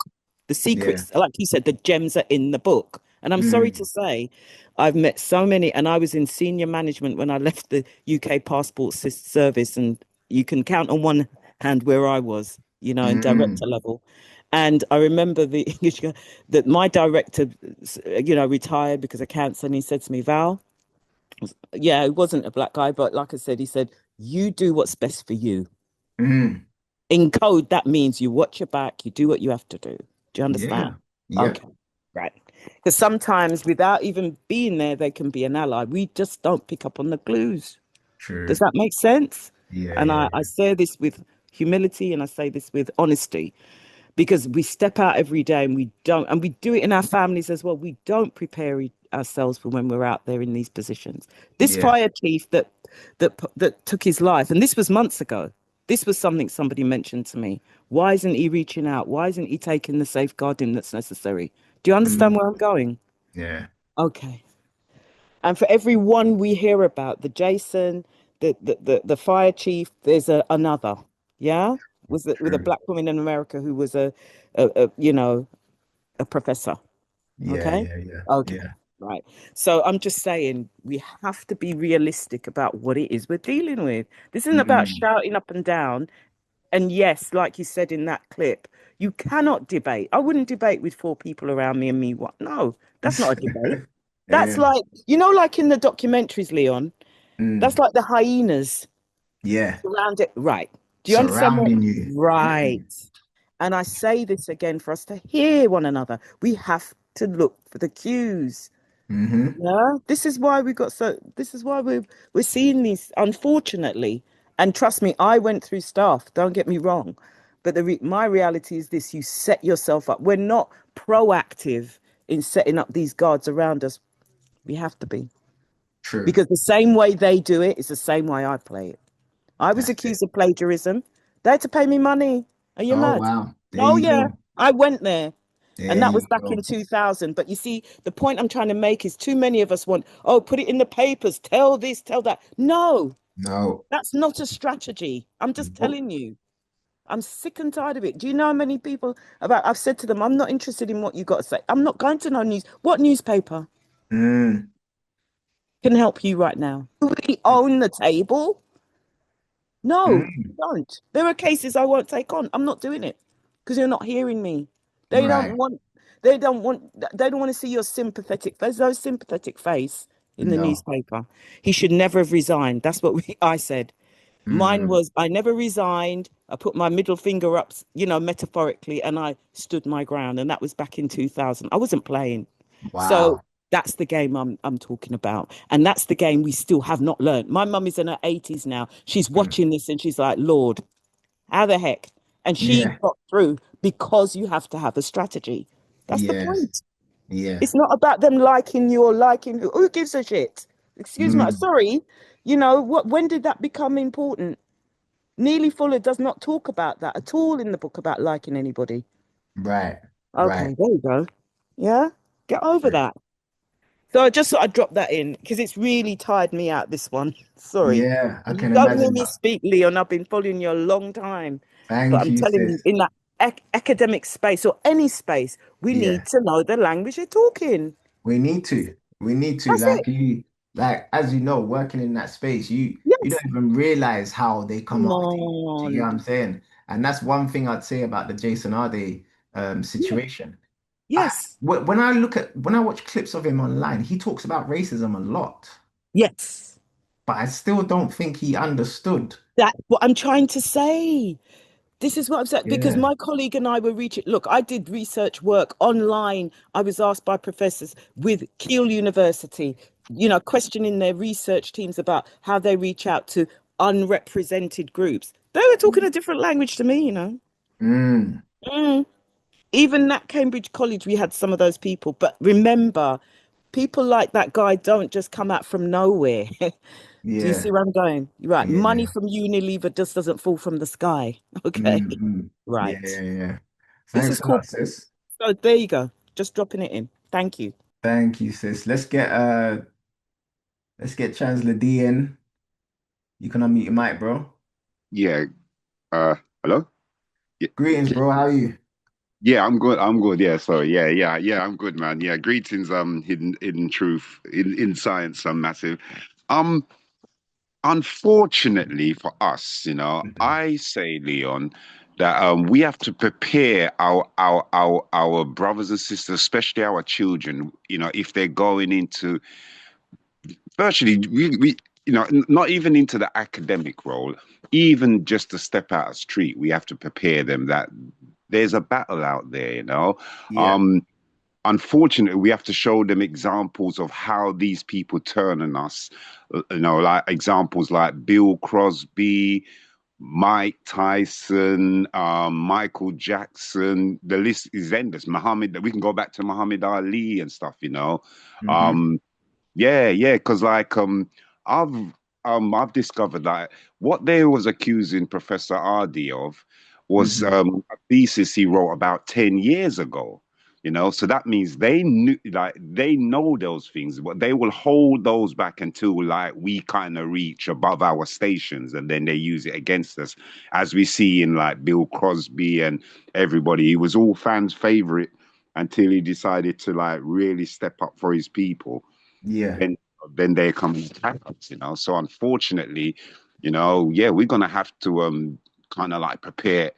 The secrets, like you said, the gems are in the book. And I'm sorry to say, I've met so many, and I was in senior management when I left the UK Passport Service, and you can count on one hand where I was, in director level. And I remember the English guy, that my director, retired because of cancer, and he said to me, Val, he wasn't a black guy, but like I said, he said, you do what's best for you. In code, that means you watch your back, you do what you have to do. Do you understand? Yeah. Okay, right. Because sometimes without even being there, they can be an ally. We just don't pick up on the clues. True. Does that make sense? Yeah, And yeah, I say this with humility and I say this with honesty, because we step out every day and we don't, and we do it in our families as well. We don't prepare ourselves for when we're out there in these positions. This yeah. fire chief that took his life, and this was months ago. This was something somebody mentioned to me. Why isn't he reaching out? Why isn't he taking the safeguarding that's necessary? Do you understand where I'm going? Yeah. Okay. And for every one we hear about, the Jason, the fire chief, there's another. Yeah, with a black woman in America who was a professor. Yeah, Okay. yeah. Okay. Yeah. Right. So I'm just saying we have to be realistic about what it is we're dealing with. This isn't about shouting up and down. And yes, like you said in that clip, you cannot debate. I wouldn't debate with 4 people around me and me. What? No, that's not a debate. That's like, like in the documentaries, Leon, that's like the hyenas. Yeah. Around it. Right. Do you understand Surrounding you. Right. And I say this again for us to hear one another. We have to look for the cues. Yeah. This is why we're seeing these, unfortunately. And trust me, I went through stuff. Don't get me wrong. But my reality is this: you set yourself up. We're not proactive in setting up these guards around us. We have to be. True. Because the same way they do it is the same way I play it. I was accused of plagiarism. They had to pay me money. Are you mad? Wow. Oh yeah, I went there. There And that was back go. in 2000. But you see, the point I'm trying to make is too many of us want, put it in the papers, tell this, tell that. No, that's not a strategy. I'm just telling you. I'm sick and tired of it. Do you know how many people I've said to them, I'm not interested in what you got to say. I'm not going to know news. What newspaper can help you right now? Do we own the table? No, we don't. There are cases I won't take on. I'm not doing it because you're not hearing me. They don't want to see your sympathetic. There's no sympathetic face in the newspaper. He should never have resigned. That's what I said. Mine was, I never resigned. I put my middle finger up, metaphorically, and I stood my ground. And that was back in 2000. I wasn't playing. Wow. So that's the game I'm talking about. And that's the game we still have not learned. My mum is in her 80s now. She's watching this and she's like, Lord, how the heck? And she got through because you have to have a strategy. That's the point. Yeah. It's not about them liking you or liking who gives a shit. Excuse me. Sorry. When did that become important? Neely Fuller does not talk about that at all in the book about liking anybody. Right. Okay, there you go. Yeah. Get over that. So I just thought I'd drop that in because it's really tired me out, this one. Sorry. Yeah, I can Don't imagine. hear me speak, Leon. I've been following you a long time. Thank but I'm you, telling you, in that academic space or any space, we need to know the language they're talking. We need to. That's as you know, working in that space, you don't even realize how they come off to you. Do you know what I'm saying? And that's one thing I'd say about the Jason Arde situation. Yes. When I watch clips of him online, he talks about racism a lot. Yes. But I still don't think he understood. That's what I'm trying to say. This is what I'm saying, because my colleague and I were look, I did research work online. I was asked by professors with Keele University, questioning their research teams about how they reach out to unrepresented groups. They were talking a different language to me, Even at Cambridge College, we had some of those people. But remember, people like that guy don't just come out from nowhere. Do you see where I'm going? Right. Yeah. Money from Unilever just doesn't fall from the sky. Okay. Right. Yeah. This is cool. Sis. So there you go. Just dropping it in. Thank you. Thank you, sis. Let's get Chancellor D in. You can unmute your mic, bro. Yeah. Hello? Yeah. Greetings, bro. How are you? Yeah, I'm good. Yeah, sorry. Yeah, I'm good, man. Yeah, greetings, hidden truth, in science, massive. Unfortunately for us, I say, Leon, that we have to prepare our brothers and sisters, especially our children, if they're going into virtually we not even into the academic role, even just to step out of the street, we have to prepare them that there's a battle out there, unfortunately, we have to show them examples of how these people turn on us. Like examples like Bill Crosby, Mike Tyson, Michael Jackson. The list is endless. Muhammad. We can go back to Muhammad Ali and stuff. Yeah, because I've discovered that what they was accusing Professor Hardy of was a thesis he wrote about 10 years ago. So that means they know those things, but they will hold those back until we kind of reach above our stations, and then they use it against us, as we see in Bill Crosby and everybody. He was all fans' favorite until he decided to really step up for his people. Yeah. And then they come and attack us, So unfortunately, we're gonna have to kind of prepare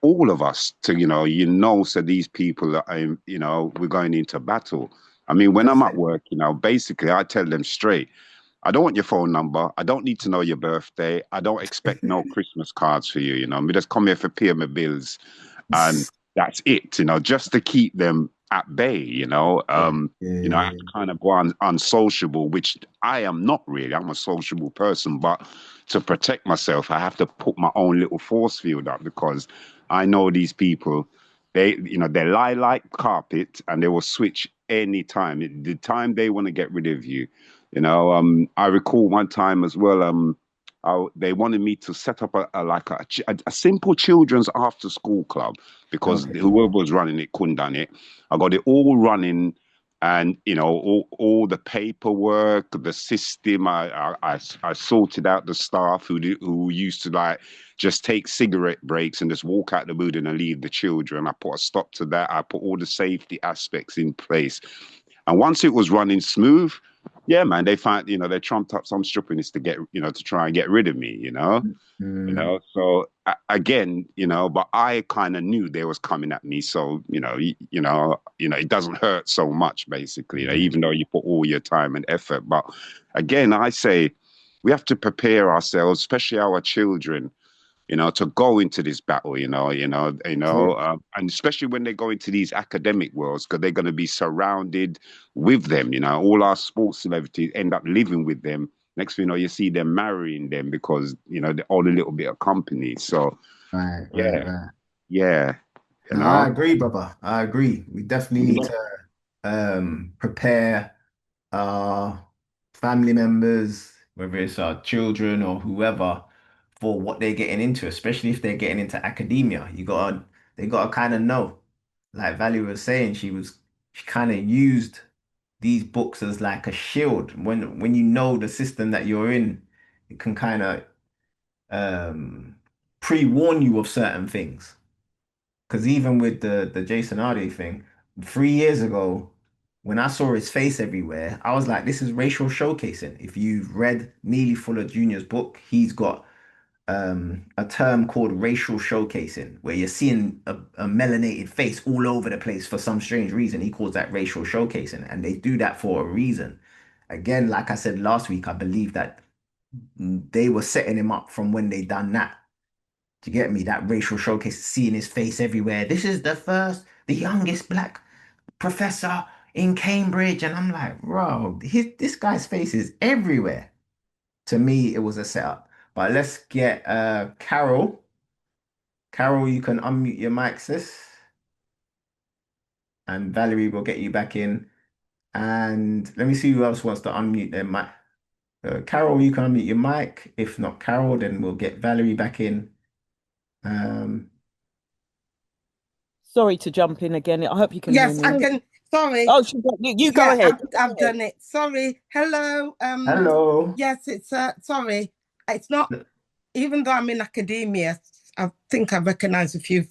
all of us to, so these people are, we're going into battle. I mean, when I'm at work, basically I tell them straight, I don't want your phone number. I don't need to know your birthday. I don't expect no Christmas cards for you, We just come here for pay my bills, and that's it, just to keep them at bay, I have to kind of go unsociable, which I am not really. I'm a sociable person, but to protect myself, I have to put my own little force field up, because I know these people, they lie like carpet, and they will switch any time. The time they want to get rid of you, I recall one time as well, they wanted me to set up a simple children's after school club, because whoever was running it couldn't done it. I got it all running, and all the paperwork, the system. I sorted out the staff who used to just take cigarette breaks and just walk out the building and leave the children. I put a stop to that. I put all the safety aspects in place, and once it was running smooth, yeah, man, they find, they trumped up some stupidness to get, to try and get rid of me, So again, but I kind of knew they was coming at me. So, it doesn't hurt so much, basically, even though you put all your time and effort. But again, I say we have to prepare ourselves, especially our children, to go into this battle, and especially when they go into these academic worlds, because they're going to be surrounded with them, all our sports celebrities end up living with them. Next thing you know, you see them marrying them because, they own a little bit of company. So, right. Yeah. No, I agree, brother. I agree. We definitely need to prepare our family members, whether it's our children or whoever, for what they're getting into, especially if they're getting into academia. They gotta kind of know. Like Valerie was saying, she kind of used these books as like a shield. When you know the system that you're in, it can kind of pre-warn you of certain things. Because even with the Jason Hardy thing, 3 years ago, when I saw his face everywhere, I was like, this is racial showcasing. If you've read Neely Fuller Jr.'s book, he's got a term called racial showcasing, where you're seeing a melanated face all over the place for some strange reason. He calls that racial showcasing, and they do that for a reason. Again, like I said last week, I believe that they were setting him up from when they done that. Do you get me? That racial showcase, seeing his face everywhere. This is the youngest black professor in Cambridge. And I'm like, bro, this guy's face is everywhere. To me, it was a setup. But let's get Carol. Carol, you can unmute your mic, sis. And Valerie will get you back in. And let me see who else wants to unmute their mic. Carol, you can unmute your mic. If not Carol, then we'll get Valerie back in. Sorry to jump in again. I hope you can hear me. Yes, I can. Sorry. Oh, you go ahead. I've done it. Sorry. Hello. Hello. Yes, it's sorry. It's not, even though I'm in academia, I think I recognize a few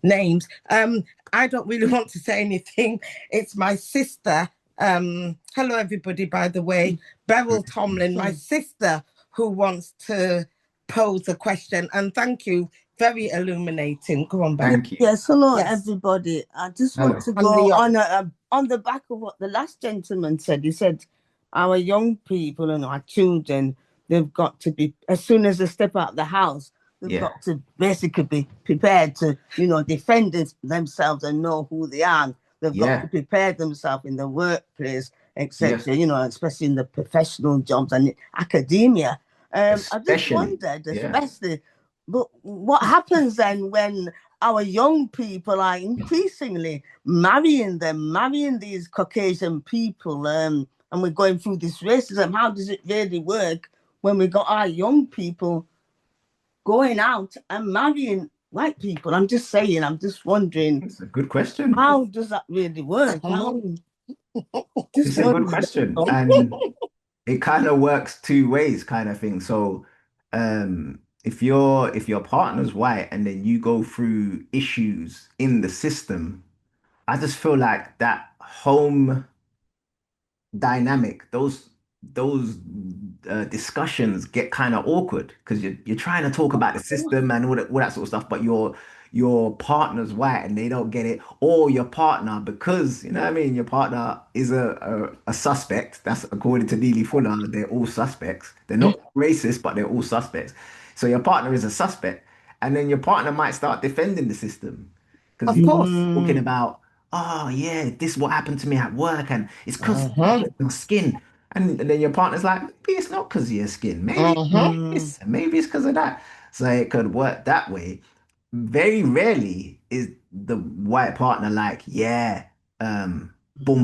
names. I don't really want to say anything. It's my sister. Hello, everybody, by the way. Beryl Tomlin, my sister, who wants to pose a question. And thank you. Very illuminating. Go on, Beryl. Thank you. Yes, hello, everybody. I just want to go on the back of what the last gentleman said. He said, our young people and our children, they've got to be, as soon as they step out of the house, they've got to basically be prepared to, defend themselves and know who they are. They've got to prepare themselves in the workplace, etc. Yes. You know, especially in the professional jobs and academia. I just Especially. wondered, especially, but what happens then when our young people are increasingly marrying these Caucasian people, and we're going through this racism? How does it really work when we got our young people going out and marrying white people? I'm just saying, I'm just wondering. It's a good question. How does that really work? It's a good question. And it kind of works two ways, kind of thing. So if your partner's white and then you go through issues in the system, I just feel like that home dynamic, those discussions get kind of awkward because you're trying to talk about the system and all that sort of stuff, but your partner's white and they don't get it, or your partner, because you know what I mean, your partner is a suspect. That's according to Neely Fuller, they're all suspects. They're not racist, but they're all suspects. So your partner is a suspect, and then your partner might start defending the system because Of course. talking about, oh yeah, this is what happened to me at work, and it's because of my skin. And then your partner's like, maybe it's not because of your skin. Maybe it's because of that. So it could work that way. Very rarely is the white partner like, yeah, boom,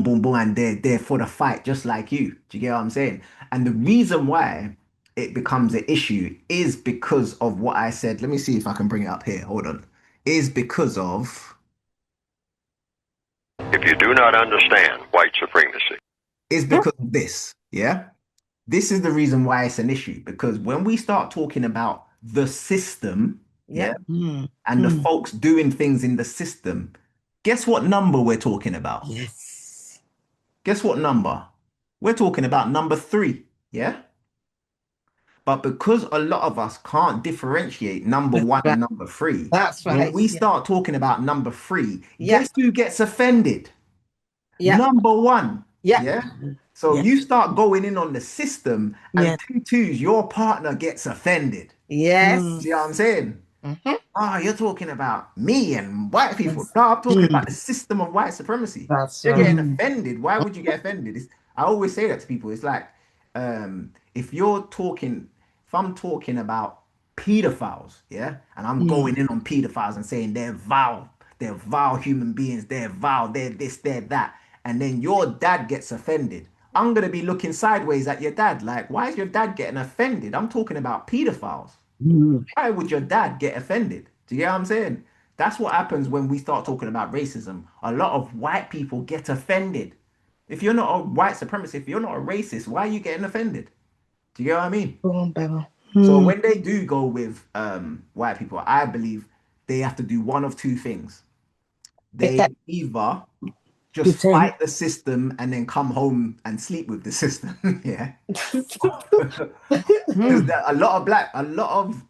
boom, boom, and they're for the fight, just like you. Do you get what I'm saying? And the reason why it becomes an issue is because of what I said. Let me see if I can bring it up here. Hold on. Is because of. If you do not understand white supremacy, is because of this. Yeah. This is the reason why it's an issue, because when we start talking about the system, and the folks doing things in the system, guess what number we're talking about? Yes. Guess what number? We're talking about number 3. Yeah. But because a lot of us can't differentiate number 1 and number 3, that's right. When we start talking about number 3, guess who gets offended? Number 1. Yeah. So you start going in on the system, and 2 twos, your partner gets offended. Yes. See what I'm saying? Oh, you're talking about me and white people. No, I'm talking about the system of white supremacy. You're getting offended. Why would you get offended? I always say that to people. It's like, if I'm talking about pedophiles, and I'm going in on pedophiles and saying they're vile human beings, they're vile, they're this, they're that, and then your dad gets offended, I'm gonna be looking sideways at your dad, like, why is your dad getting offended? I'm talking about pedophiles. Why would your dad get offended? Do you get what I'm saying? That's what happens when we start talking about racism. A lot of white people get offended. If you're not a white supremacist, if you're not a racist, why are you getting offended? Do you get what I mean? So when they do go with white people, I believe they have to do one of 2 things. They either just fight the system and then come home and sleep with the system. Because a lot of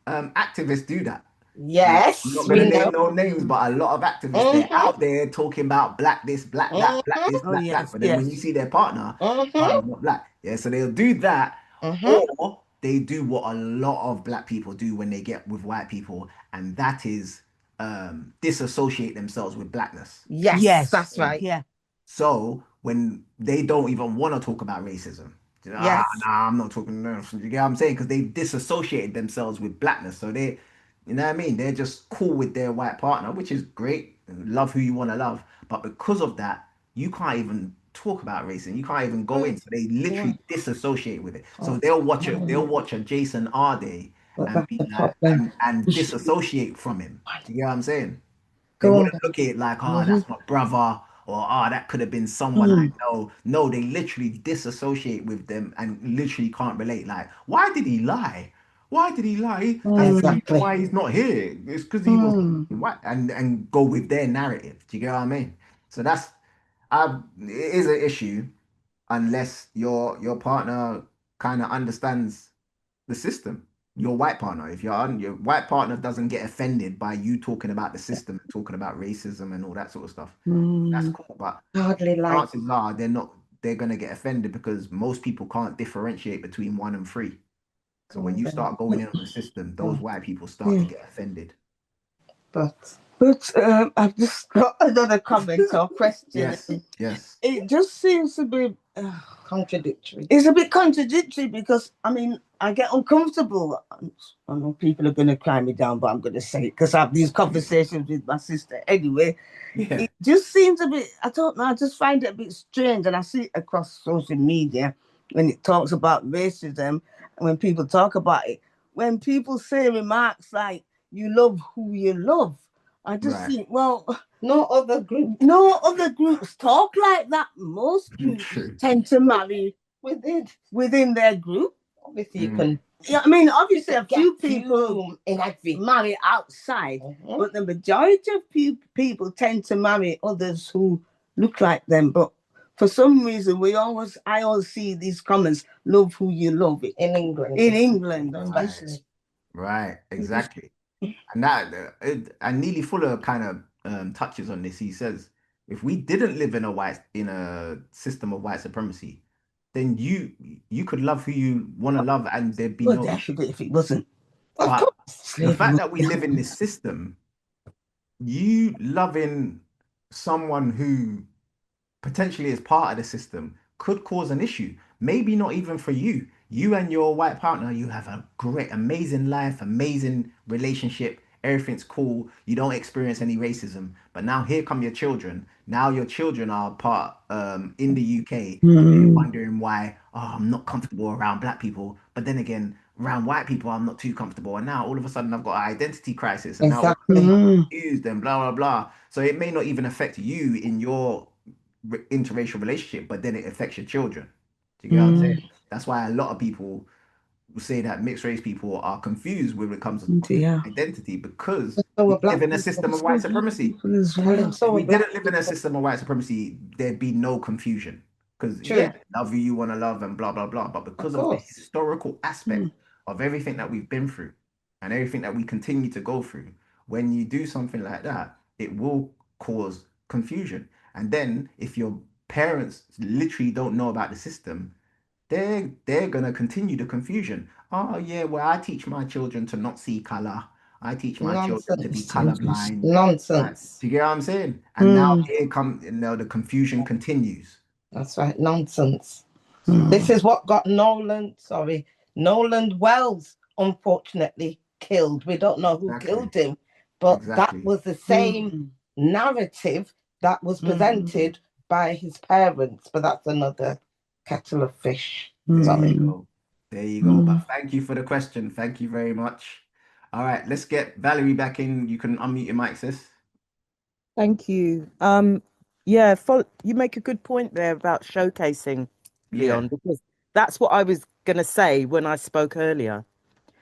activists do that. Yes. I'm not going to name no names, but a lot of activists, they're out there talking about black this, black that, black this, black that. But then when you see their partner, not black. Yeah, so they'll do that, or they do what a lot of black people do when they get with white people, and that is disassociate themselves with blackness. Yes, that's right. Yeah. So when they don't even want to talk about racism, I'm not talking. You get what I'm saying? Because they disassociated themselves with blackness. So they, you know what I mean? They're just cool with their white partner, which is great. Love who you want to love. But because of that, you can't even talk about racism. You can't even go in. So they literally disassociate with it. So they'll watch a Jason Arde and be like, and disassociate from him. Do you get what I'm saying? They wouldn't look at it like, oh, that's my brother, or oh, that could have been someone I know. No, they literally disassociate with them and literally can't relate. Like, why did he lie? Why did he lie? That's the reason why he's not here. It's because he was white, and go with their narrative. Do you get what I mean? So that's it is an issue unless your partner kind of understands the system. Your white partner, if your white partner doesn't get offended by you talking about the system and talking about racism and all that sort of stuff, that's cool. But chances are they're gonna get offended because most people can't differentiate between 1 and 3. So when you start going in on the system, those white people start to get offended. But But I've just got another comment or question. Yes, yes. It just seems to be contradictory. It's a bit contradictory because, I mean, I get uncomfortable. I know people are going to cry me down, but I'm going to say it because I have these conversations with my sister anyway. Yeah. It just seems a bit, I don't know, I just find it a bit strange. And I see it across social media when it talks about racism and when people talk about it. When people say remarks like, you love who you love, I just think, well, no other groups talk like that. Most groups tend to marry within their group. Obviously, you can. Yeah, I mean, obviously, a few people marry outside, but the majority of people tend to marry others who look like them. But for some reason, I always see these comments: "Love who you love." In England, especially. Right, exactly. And that and Neely Fuller kind of touches on this. He says, if we didn't live in a system of white supremacy, then you could love who you want to love, and there'd be no definitely if it wasn't. But the fact that we live in this system, you loving someone who potentially is part of the system could cause an issue. Maybe not even for you. You and your white partner, you have a great, amazing life, amazing relationship. Everything's cool. You don't experience any racism. But now here come your children. Now your children are part in the UK. You're wondering why, I'm not comfortable around black people. But then again, around white people, I'm not too comfortable. And now all of a sudden I've got an identity crisis. And now I'm confused and blah, blah, blah. So it may not even affect you in your interracial relationship, but then it affects your children. Do you get what I'm saying? That's why a lot of people will say that mixed race people are confused when it comes to identity, because we live in a system of white supremacy. If we didn't live in a system of white supremacy, there'd be no confusion. Because love who you want to love and blah, blah, blah. But because of the historical aspect of everything that we've been through and everything that we continue to go through, when you do something like that, it will cause confusion. And then if your parents literally don't know about the system, they're gonna continue the confusion. Oh yeah, well, I teach my children to not see color. I teach my children to be colorblind. Nonsense. Do you get what I'm saying? And now here come, the confusion continues. That's right, nonsense. This is what got Nolan Wells, unfortunately, killed. We don't know who killed him, but that was the same narrative that was presented by his parents. But that's another kettle of fish. There you go. But thank you for the question. Thank you very much. All right, let's get Valerie back in. You can unmute your mic, sis. Thank you. You make a good point there about showcasing, Leon, because that's what I was going to say when I spoke earlier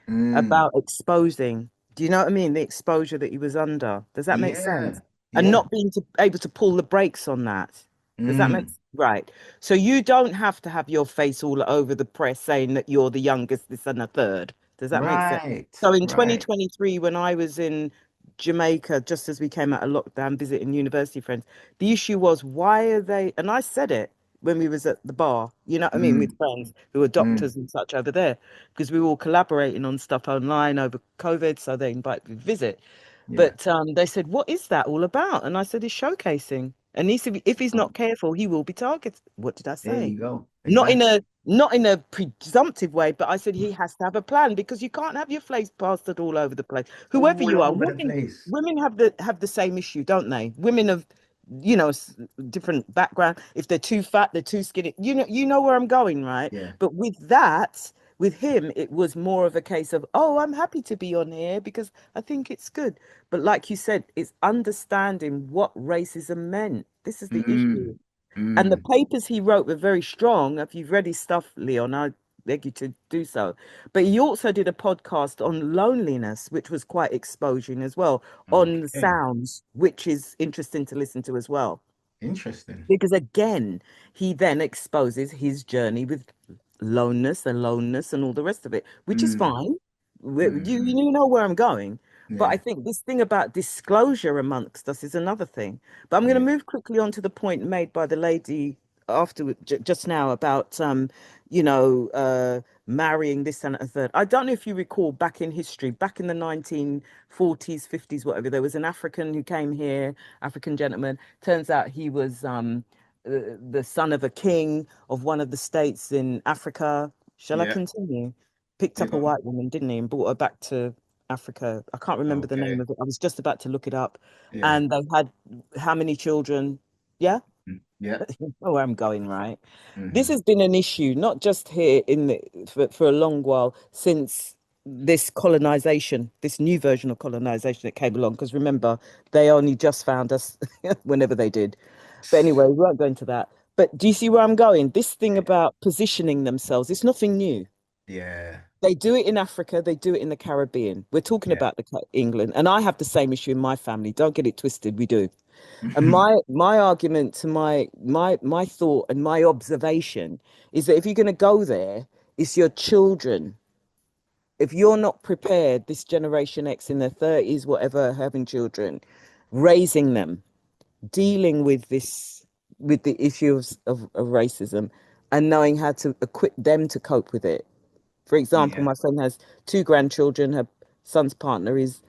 about exposing. Do you know what I mean? The exposure that he was under. Does that make sense? And not being able to pull the brakes on that. Does that make sense? Right. So you don't have to have your face all over the press saying that you're the youngest, this and a third. Does that make sense? So in 2023, when I was in Jamaica, just as we came out of lockdown, visiting university friends, the issue was, why are they, and I said it when we was at the bar, you know what I mean, with friends who are doctors and such over there, because we were all collaborating on stuff online over COVID, so they invited me to visit. But they said, what is that all about? And I said, it's showcasing. And he said, if he's not careful, he will be targeted. What did I say? There you go. Exactly. Not in a presumptive way, but I said he has to have a plan, because you can't have your face plastered all over the place. Whoever you are, women have the same issue, don't they? Women of different background. If they're too fat, they're too skinny. You know where I'm going, right? Yeah. But with him, it was more of a case of, I'm happy to be on here because I think it's good. But like you said, it's understanding what racism meant. This is the issue. And the papers he wrote were very strong. If you've read his stuff, Leon, I beg you to do so. But he also did a podcast on loneliness, which was quite exposing as well, on the sounds, which is interesting to listen to as well. Interesting. Because again, he then exposes his journey with aloneness and all the rest of it, which is fine. You know where I'm going. But I think this thing about disclosure amongst us is another thing. But I'm going to move quickly on to the point made by the lady after just now about marrying this and a third. I don't know if you recall back in history, back in the 1940s, 50s, whatever, there was an African who came here, African gentleman. Turns out he was the son of a king of one of the states in Africa. Shall I Yeah. continue? Picked up a Yeah. white woman, didn't he, and brought her back to Africa. I can't remember the name Okay. of it. I was just about to look it up. Yeah. And they had how many children? Yeah. Yeah. Oh, where I'm going, right? This Mhm. has been an issue, not just here in for a long while since this colonization, this new version of colonization that came along. Because remember, they only just found us whenever they did. But anyway, we won't go into that. But do you see where I'm going? This thing about positioning themselves, it's nothing new. Yeah. They do it in Africa, they do it in the Caribbean. We're talking Yeah. about England, and I have the same issue in my family. Don't get it twisted, we do. And my argument to my thought and my observation is that if you're going to go there, it's your children. If you're not prepared, this Generation X in their 30s, whatever, having children, raising them, dealing with this, with the issues of racism, and knowing how to equip them to cope with it. For example, Yeah. my friend has 2 grandchildren. Her son's partner is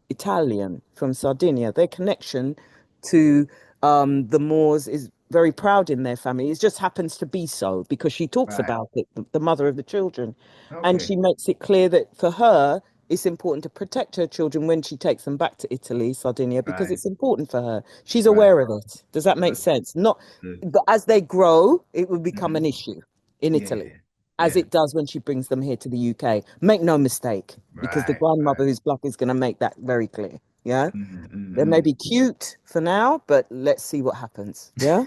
Italian from Sardinia. Their connection to the Moors is very proud in their family. It just happens to be so because she talks Right. about it, the mother of the children. And Okay. she makes it clear that for her, it's important to protect her children when she takes them back to Italy, Sardinia, because Right. it's important for her. She's Right. aware of it. Does that make Good. sense? Not, Good. but as they grow, it will become an Mhm. issue in Yeah. Italy, as Yeah. it does when she brings them here to the UK. Make no mistake, because the Right. grandmother Right. who's black is going to make that very clear. Yeah. They may Mm-hmm. be cute for now, but let's see what happens. Yeah.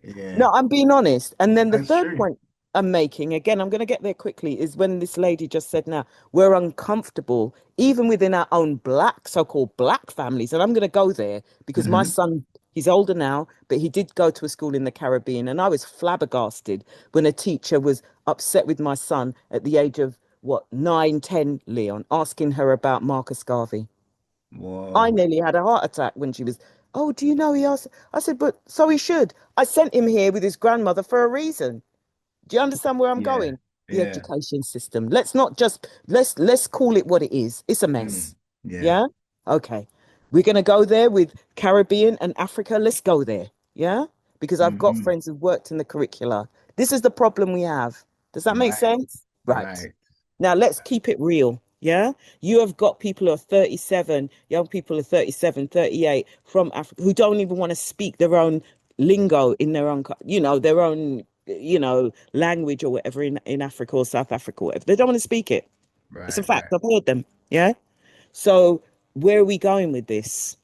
Yeah. No, I'm being honest. And then the That's third true. point I'm making, again, I'm going to get there quickly, is when this lady just said now, we're uncomfortable, even within our own black, so-called black families. And I'm going to go there because my Mhm. son, he's older now, but he did go to a school in the Caribbean. And I was flabbergasted when a teacher was upset with my son at the age of, what, 9, 10, Leon, asking her about Marcus Garvey. I Whoa. nearly had a heart attack when she was, oh, do you know he asked? I said, but so he should. I sent him here with his grandmother for a reason. Do you understand where I'm Yeah. going? The Yeah. education system. Let's not just let's call it what it is. It's a Mm. mess. Yeah. Yeah? Okay. We're gonna go there with Caribbean and Africa. Let's go there. Yeah? Because I've got Mm-hmm. friends who've worked in the curricula. This is the problem we have. Does that make Right. sense? Right. Right. Now let's keep it real. Yeah. You have got people who are 37, young people who are 37, 38 from Africa who don't even want to speak their own lingo in their own, their own, language or whatever in Africa or South Africa or whatever. They don't want to speak it. It's a Right. fact. Right. I've heard them. Yeah. So where are we going with this?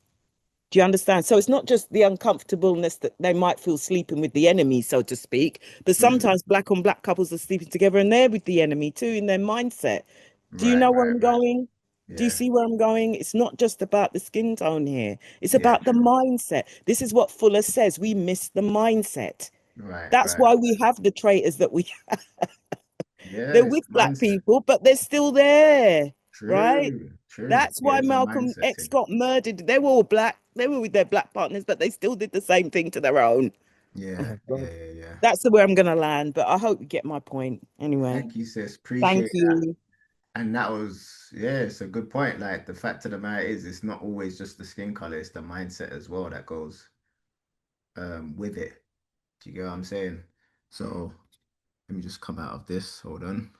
Do you understand? So it's not just the uncomfortableness that they might feel sleeping with the enemy, so to speak, but Mm-hmm. sometimes black on black couples are sleeping together and they're with the enemy too in their mindset. Do you Right. know where Right. I'm Right. going? Do you Yeah. see where I'm going? It's not just about the skin tone here. It's Yeah. about the mindset. This is what Fuller says. We miss the mindset. Right. That's Right. why we have the traitors that we Yeah. they're It's with the black mindset. people, but they're still there, right? True. True. That's Yeah. why It's a Malcolm mindset X thing. got murdered. They were all black. They were with their black partners, but they still did the same thing to their own. Yeah. Oh, Yeah. God. Yeah. Yeah. That's the way I'm going to land, but I hope you get my point. Anyway, Thank you, sis. thank Appreciate that. you. And that was, yeah, it's a good point. Like the fact of the matter is, it's not always just the skin color; it's the mindset as well that goes with it. Do you get what I'm saying? So let me just come out of this. Hold on.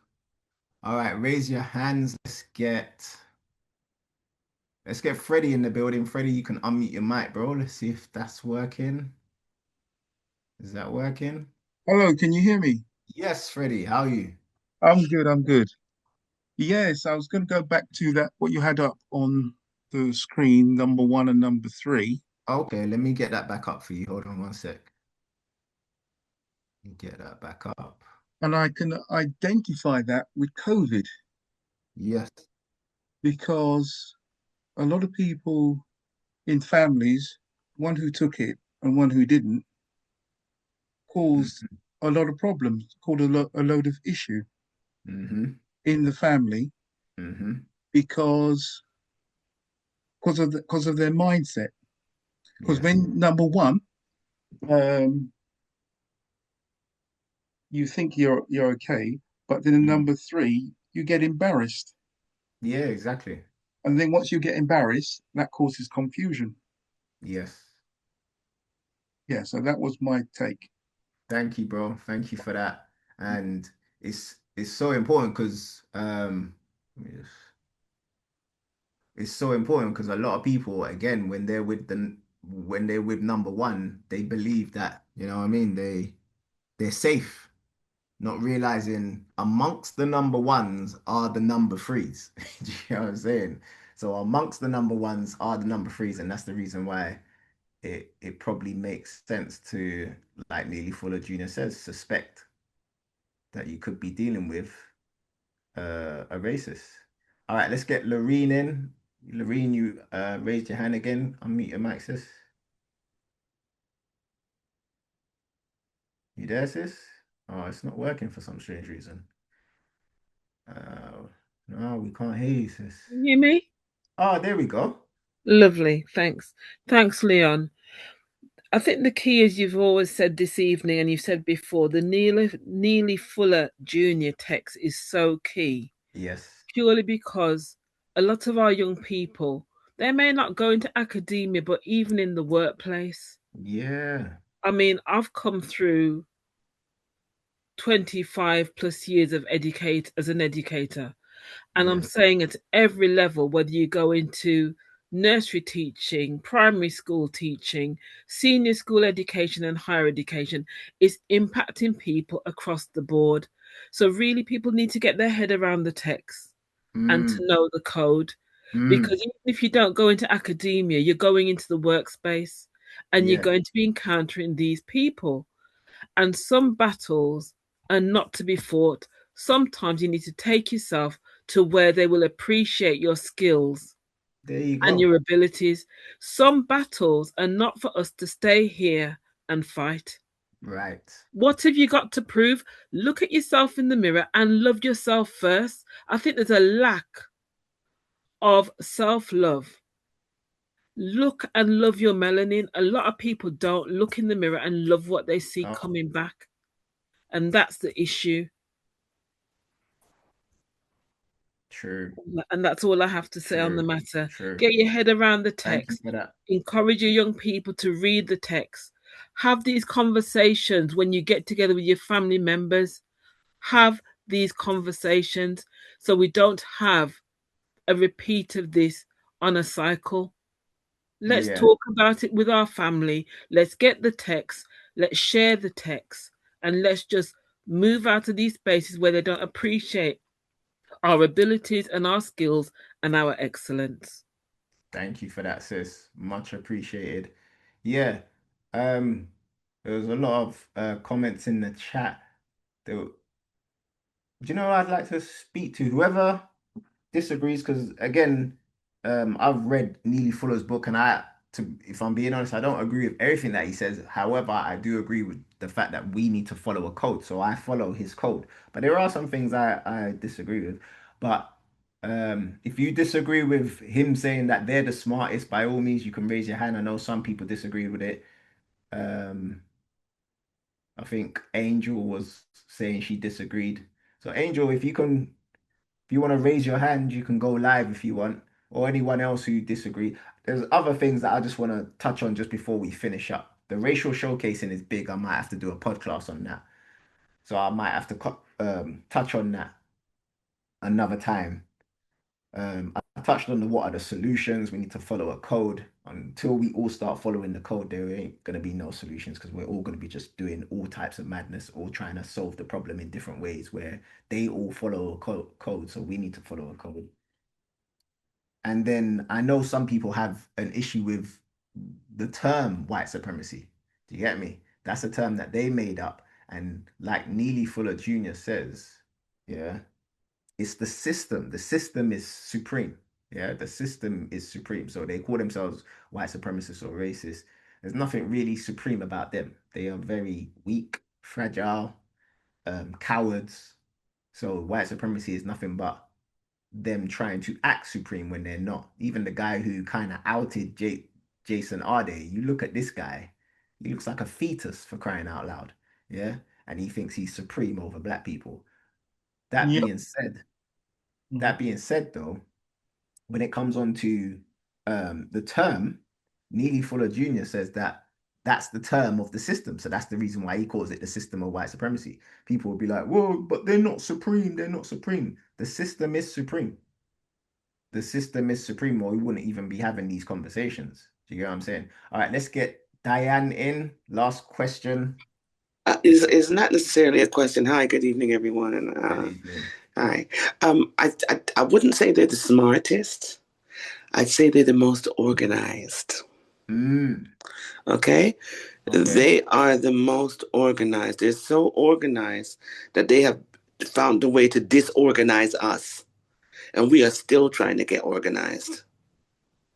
All right, raise your hands. Let's get Freddie in the building. Freddie, you can unmute your mic, bro. Let's see if that's working. Is that working? Hello, can you hear me? Yes, Freddie. How are you? I'm good, I'm good. Yes, I was going to go back to that, what you had up on the screen, number 1 and number 3. Okay, let me get that back up for you. Hold on one sec. Let me get that back up. And I can identify that with COVID Yes. because a lot of people in families, one who took it and one who didn't, caused a lot of problems, caused a load of issue Mm-hmm. in the family Mm-hmm. because of their mindset. Because Yes. when number one, you think you're okay, but then in number 3, you get embarrassed. Yeah, exactly. And then once you get embarrassed, that causes confusion. Yes. Yeah, so that was my take. Thank you, bro. Thank you for that. And it's so important because let me just- it's so important because a lot of people, again, when they're with number one, they believe that, you know what I mean, they're safe, not realizing amongst the number ones are the number threes. Do you know what I'm saying? So amongst the number ones are the number threes, and that's the reason why it probably makes sense to, like Neely Fuller Jr. says, suspect that you could be dealing with a racist. All right, let's get Lorene in. Lorene, you raised your hand again. Unmute your mic, sis. You there, sis? Oh, it's not working for some strange reason. No, we can't hear you, sis. Can you hear me? Oh, there we go. Lovely, thanks. Thanks, Leon. I think the key, as you've always said this evening and you've said before, the Neely Fuller Jr. text is so key. Yes. Purely because a lot of our young people, they may not go into academia, but even in the workplace. Yeah. I mean, I've come through 25 plus years of educate as an educator. And I'm saying at every level, whether you go into nursery teaching, primary school teaching, senior school education and higher education, is impacting people across the board. So really people need to get their head around the text and to know the code. Because even if you don't go into academia, you're going into the workspace and you're going to be encountering these people. And some battles are not to be fought. Sometimes you need to take yourself to where they will appreciate your skills and your abilities. Some battles are not for us to stay here and fight. Right. What have you got to prove? Look at yourself in the mirror and love yourself first. I think there's a lack of self-love. Look and love your melanin. A lot of people don't look in the mirror and love what they see coming back. And that's the issue. True. And that's all I have to say on the matter. True. Get your head around the text. Thank you for that. Encourage your young people to read the text. Have these conversations when you get together with your family members. Have these conversations so we don't have a repeat of this on a cycle. Let's talk about it with our family. Let's get the text. Let's share the text. And let's just move out of these spaces where they don't appreciate our abilities and our skills and our excellence. Thank you for that, sis. Much appreciated. Yeah. There was a lot of comments in the chat. Do you know who I'd like to speak to? Whoever disagrees, because again, I've read Neely Fuller's book, and if I'm being honest, I don't agree with everything that he says. However, I do agree with the fact that we need to follow a code. So I follow his code. But there are some things I disagree with. But if you disagree with him saying that they're the smartest, by all means, you can raise your hand. I know some people disagree with it. I think Angel was saying she disagreed. So Angel, if you want to raise your hand, you can go live if you want, or anyone else who disagree. There's other things that I just want to touch on just before we finish up. The racial showcasing is big. I might have to do a podcast on that. So I might have to touch on that another time. I touched on what are the solutions. We need to follow a code. Until we all start following the code, there ain't going to be no solutions because we're all going to be just doing all types of madness, all trying to solve the problem in different ways where they all follow a code. So we need to follow a code. And then I know some people have an issue with the term white supremacy. Do you get me? That's a term that they made up. And like Neely Fuller Jr. says, yeah, it's the system. The system is supreme. Yeah, the system is supreme. So they call themselves white supremacists or racists. There's nothing really supreme about them. They are very weak, fragile, cowards. So white supremacy is nothing but them trying to act supreme when they're not. Even the guy who kind of outed Jason Arde, you look at this guy, he looks like a fetus, for crying out loud. Yeah, and he thinks he's supreme over black people. That Yep. being said, that being said, though, when it comes on to the term, Neely Fuller Jr. says that that's the term of the system. So that's the reason why he calls it the system of white supremacy. People will be like, well, but they're not supreme. They're not supreme. The system is supreme. The system is supreme, or we wouldn't even be having these conversations. Do you get what I'm saying? All right, let's get Diane in. Last question. Is not necessarily a question. Hi, good evening, everyone. And hi. I wouldn't say they're the smartest. I'd say they're the most organized. Okay? They are the most organized. They're so organized that they have found a way to disorganize us. And we are still trying to get organized.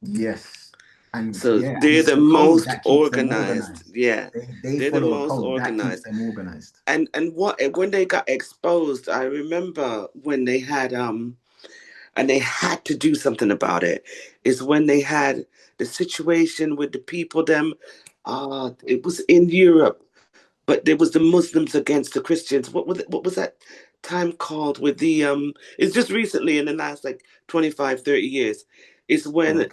Yes. And so yeah, they're it's the the code most that keeps them organized. organized. Yeah. They They're the follow a most code that keeps organized. them organized. And what when they got exposed, I remember when they had and they had to do something about it, is when they had the situation with the people it was in Europe, but there was the Muslims against the Christians. What was that time called with the it's just recently in the last like 25, 30 years. Is when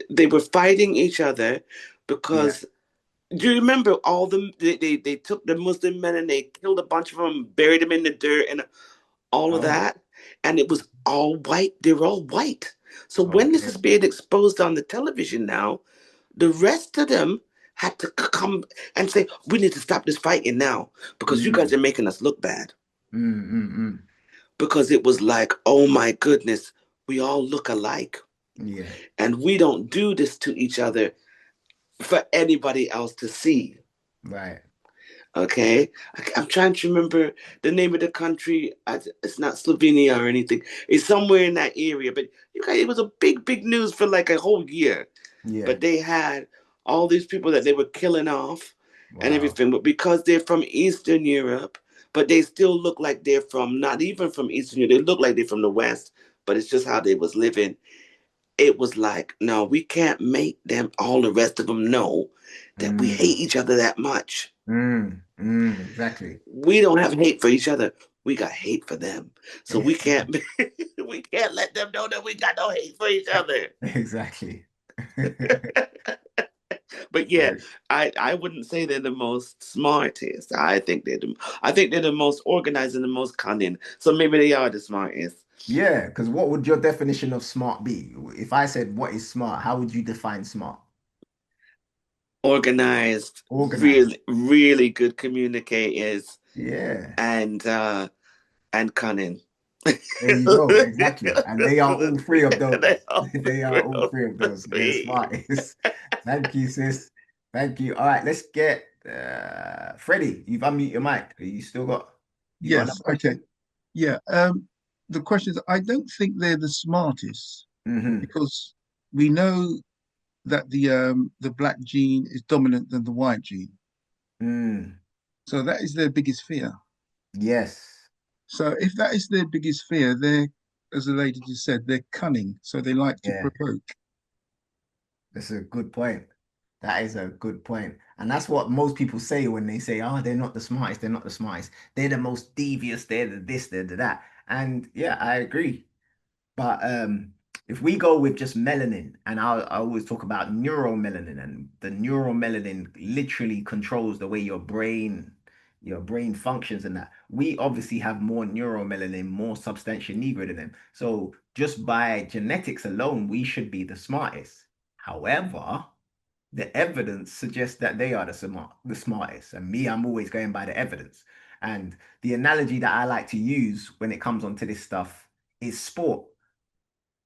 they were fighting each other because do you remember all they took the Muslim men and they killed a bunch of them, buried them in the dirt and all of that, and it was all white. They were all white. So when this is being exposed on the television now, the rest of them had to come and say, we need to stop this fighting now because you guys are making us look bad. Because it was like, oh my goodness, we all look alike. Yeah. And we don't do this to each other for anybody else to see. Right. Okay. I'm trying to remember the name of the country. It's not Slovenia or anything. It's somewhere in that area. But you guys, it was a big news for like a whole year. Yeah. But they had all these people that they were killing off and everything. But because they're from Eastern Europe, but they still look like they're from, not even from Eastern Europe. They look like they're from the West, but it's just how they was living. It was like, no, we can't make them, all the rest of them know that we hate each other that much. Exactly. We don't have hate for each other. We got hate for them. So we can't we can't let them know that we got no hate for each other. Exactly. But yeah, I wouldn't say they're the most smartest. I think they're the most organized and the most cunning. So maybe they are the smartest. Yeah, because what would your definition of smart be? If I said what is smart, how would you define smart? Organized. Really, really good communicators. Yeah. And cunning. There you go, exactly. And they are all three of those. They are all three of those. They're smartest. Thank you, sis. Thank you. All right, let's get Freddie. You've unmuted your mic. You still got? Yes. Okay. Yeah. The question is, I don't think they're the smartest because we know that the black gene is dominant than the white gene. So that is their biggest fear. Yes. So if that is their biggest fear, they're, as the lady just said, they're cunning. So they like to provoke. That's a good point. That is a good point. And that's what most people say when they say, oh, they're not the smartest. They're not the smartest. They're the most devious. They're the this, they're the that. And yeah, I agree. But if we go with just melanin, and I always talk about neuromelanin, and the neuromelanin literally controls the way your brain functions and that. We obviously have more neuromelanin, more substantia nigra than them. So just by genetics alone, we should be the smartest. However, the evidence suggests that they are the smartest. And me, I'm always going by the evidence. And the analogy that I like to use when it comes onto this stuff is sport.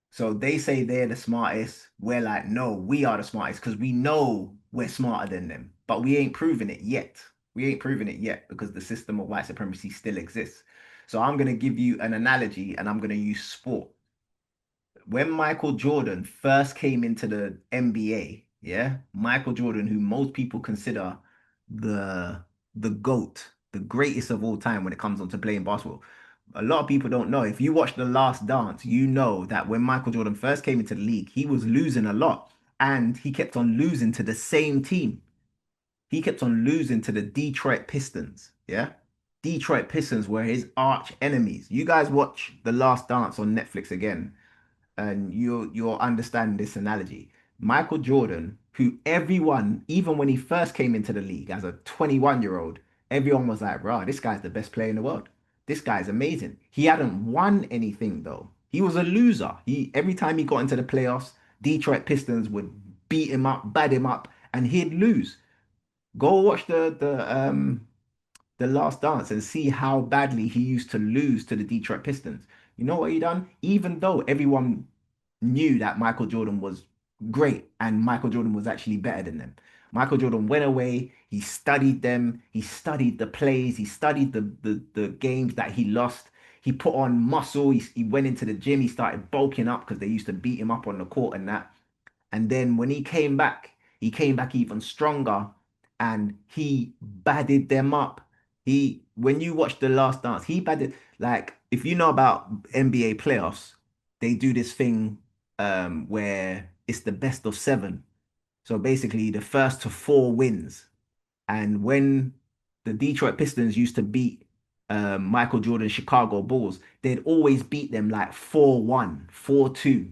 So they say they're the smartest. We're like, no, we are the smartest because we know we're smarter than them, but we ain't proven it yet. We ain't proven it yet because the system of white supremacy still exists. So I'm going to give you an analogy and I'm going to use sport. When Michael Jordan first came into the NBA, Michael Jordan, who most people consider the GOAT, the greatest of all time when it comes on to playing basketball. A lot of people don't know. If you watch The Last Dance, you know that when Michael Jordan first came into the league, he was losing a lot and he kept on losing to the same team. He kept on losing to the Detroit Pistons, Detroit Pistons were his arch enemies. You guys watch The Last Dance on Netflix again, and you'll understand this analogy. Michael Jordan, who everyone, even when he first came into the league as a 21-year-old, everyone was like, "Rah, this guy's the best player in the world. This guy's amazing." He hadn't won anything though. He was a loser. He every time he got into the playoffs, Detroit Pistons would beat him up, bad him up, and he'd lose. Go watch the Last Dance and see how badly he used to lose to the Detroit Pistons. You know what he done? Even though everyone knew that Michael Jordan was great and Michael Jordan was actually better than them, Michael Jordan went away, he studied them, he studied the plays, he studied the games that he lost. He put on muscle, he went into the gym, he started bulking up because they used to beat him up on the court and that. And then when he came back even stronger and he badded them up. When you watch The Last Dance, he badded, like, if you know about NBA playoffs, they do this thing where it's the best of seven. So basically, the first to four wins. And when the Detroit Pistons used to beat Michael Jordan's Chicago Bulls, they'd always beat them like 4-1, 4-2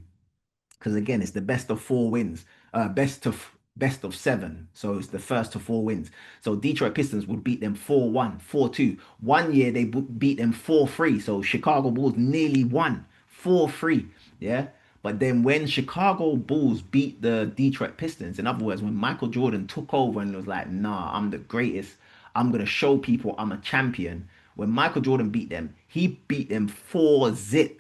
because again, it's the best of four wins, best of seven. So it's the first to four wins. So Detroit Pistons would beat them 4-1, 4-2. One year they beat them 4-3. So Chicago Bulls nearly won 4-3. Yeah. But then when Chicago Bulls beat the Detroit Pistons, in other words, when Michael Jordan took over and was like, "Nah, I'm the greatest. I'm gonna show people I'm a champion." When Michael Jordan beat them, he beat them 4-0.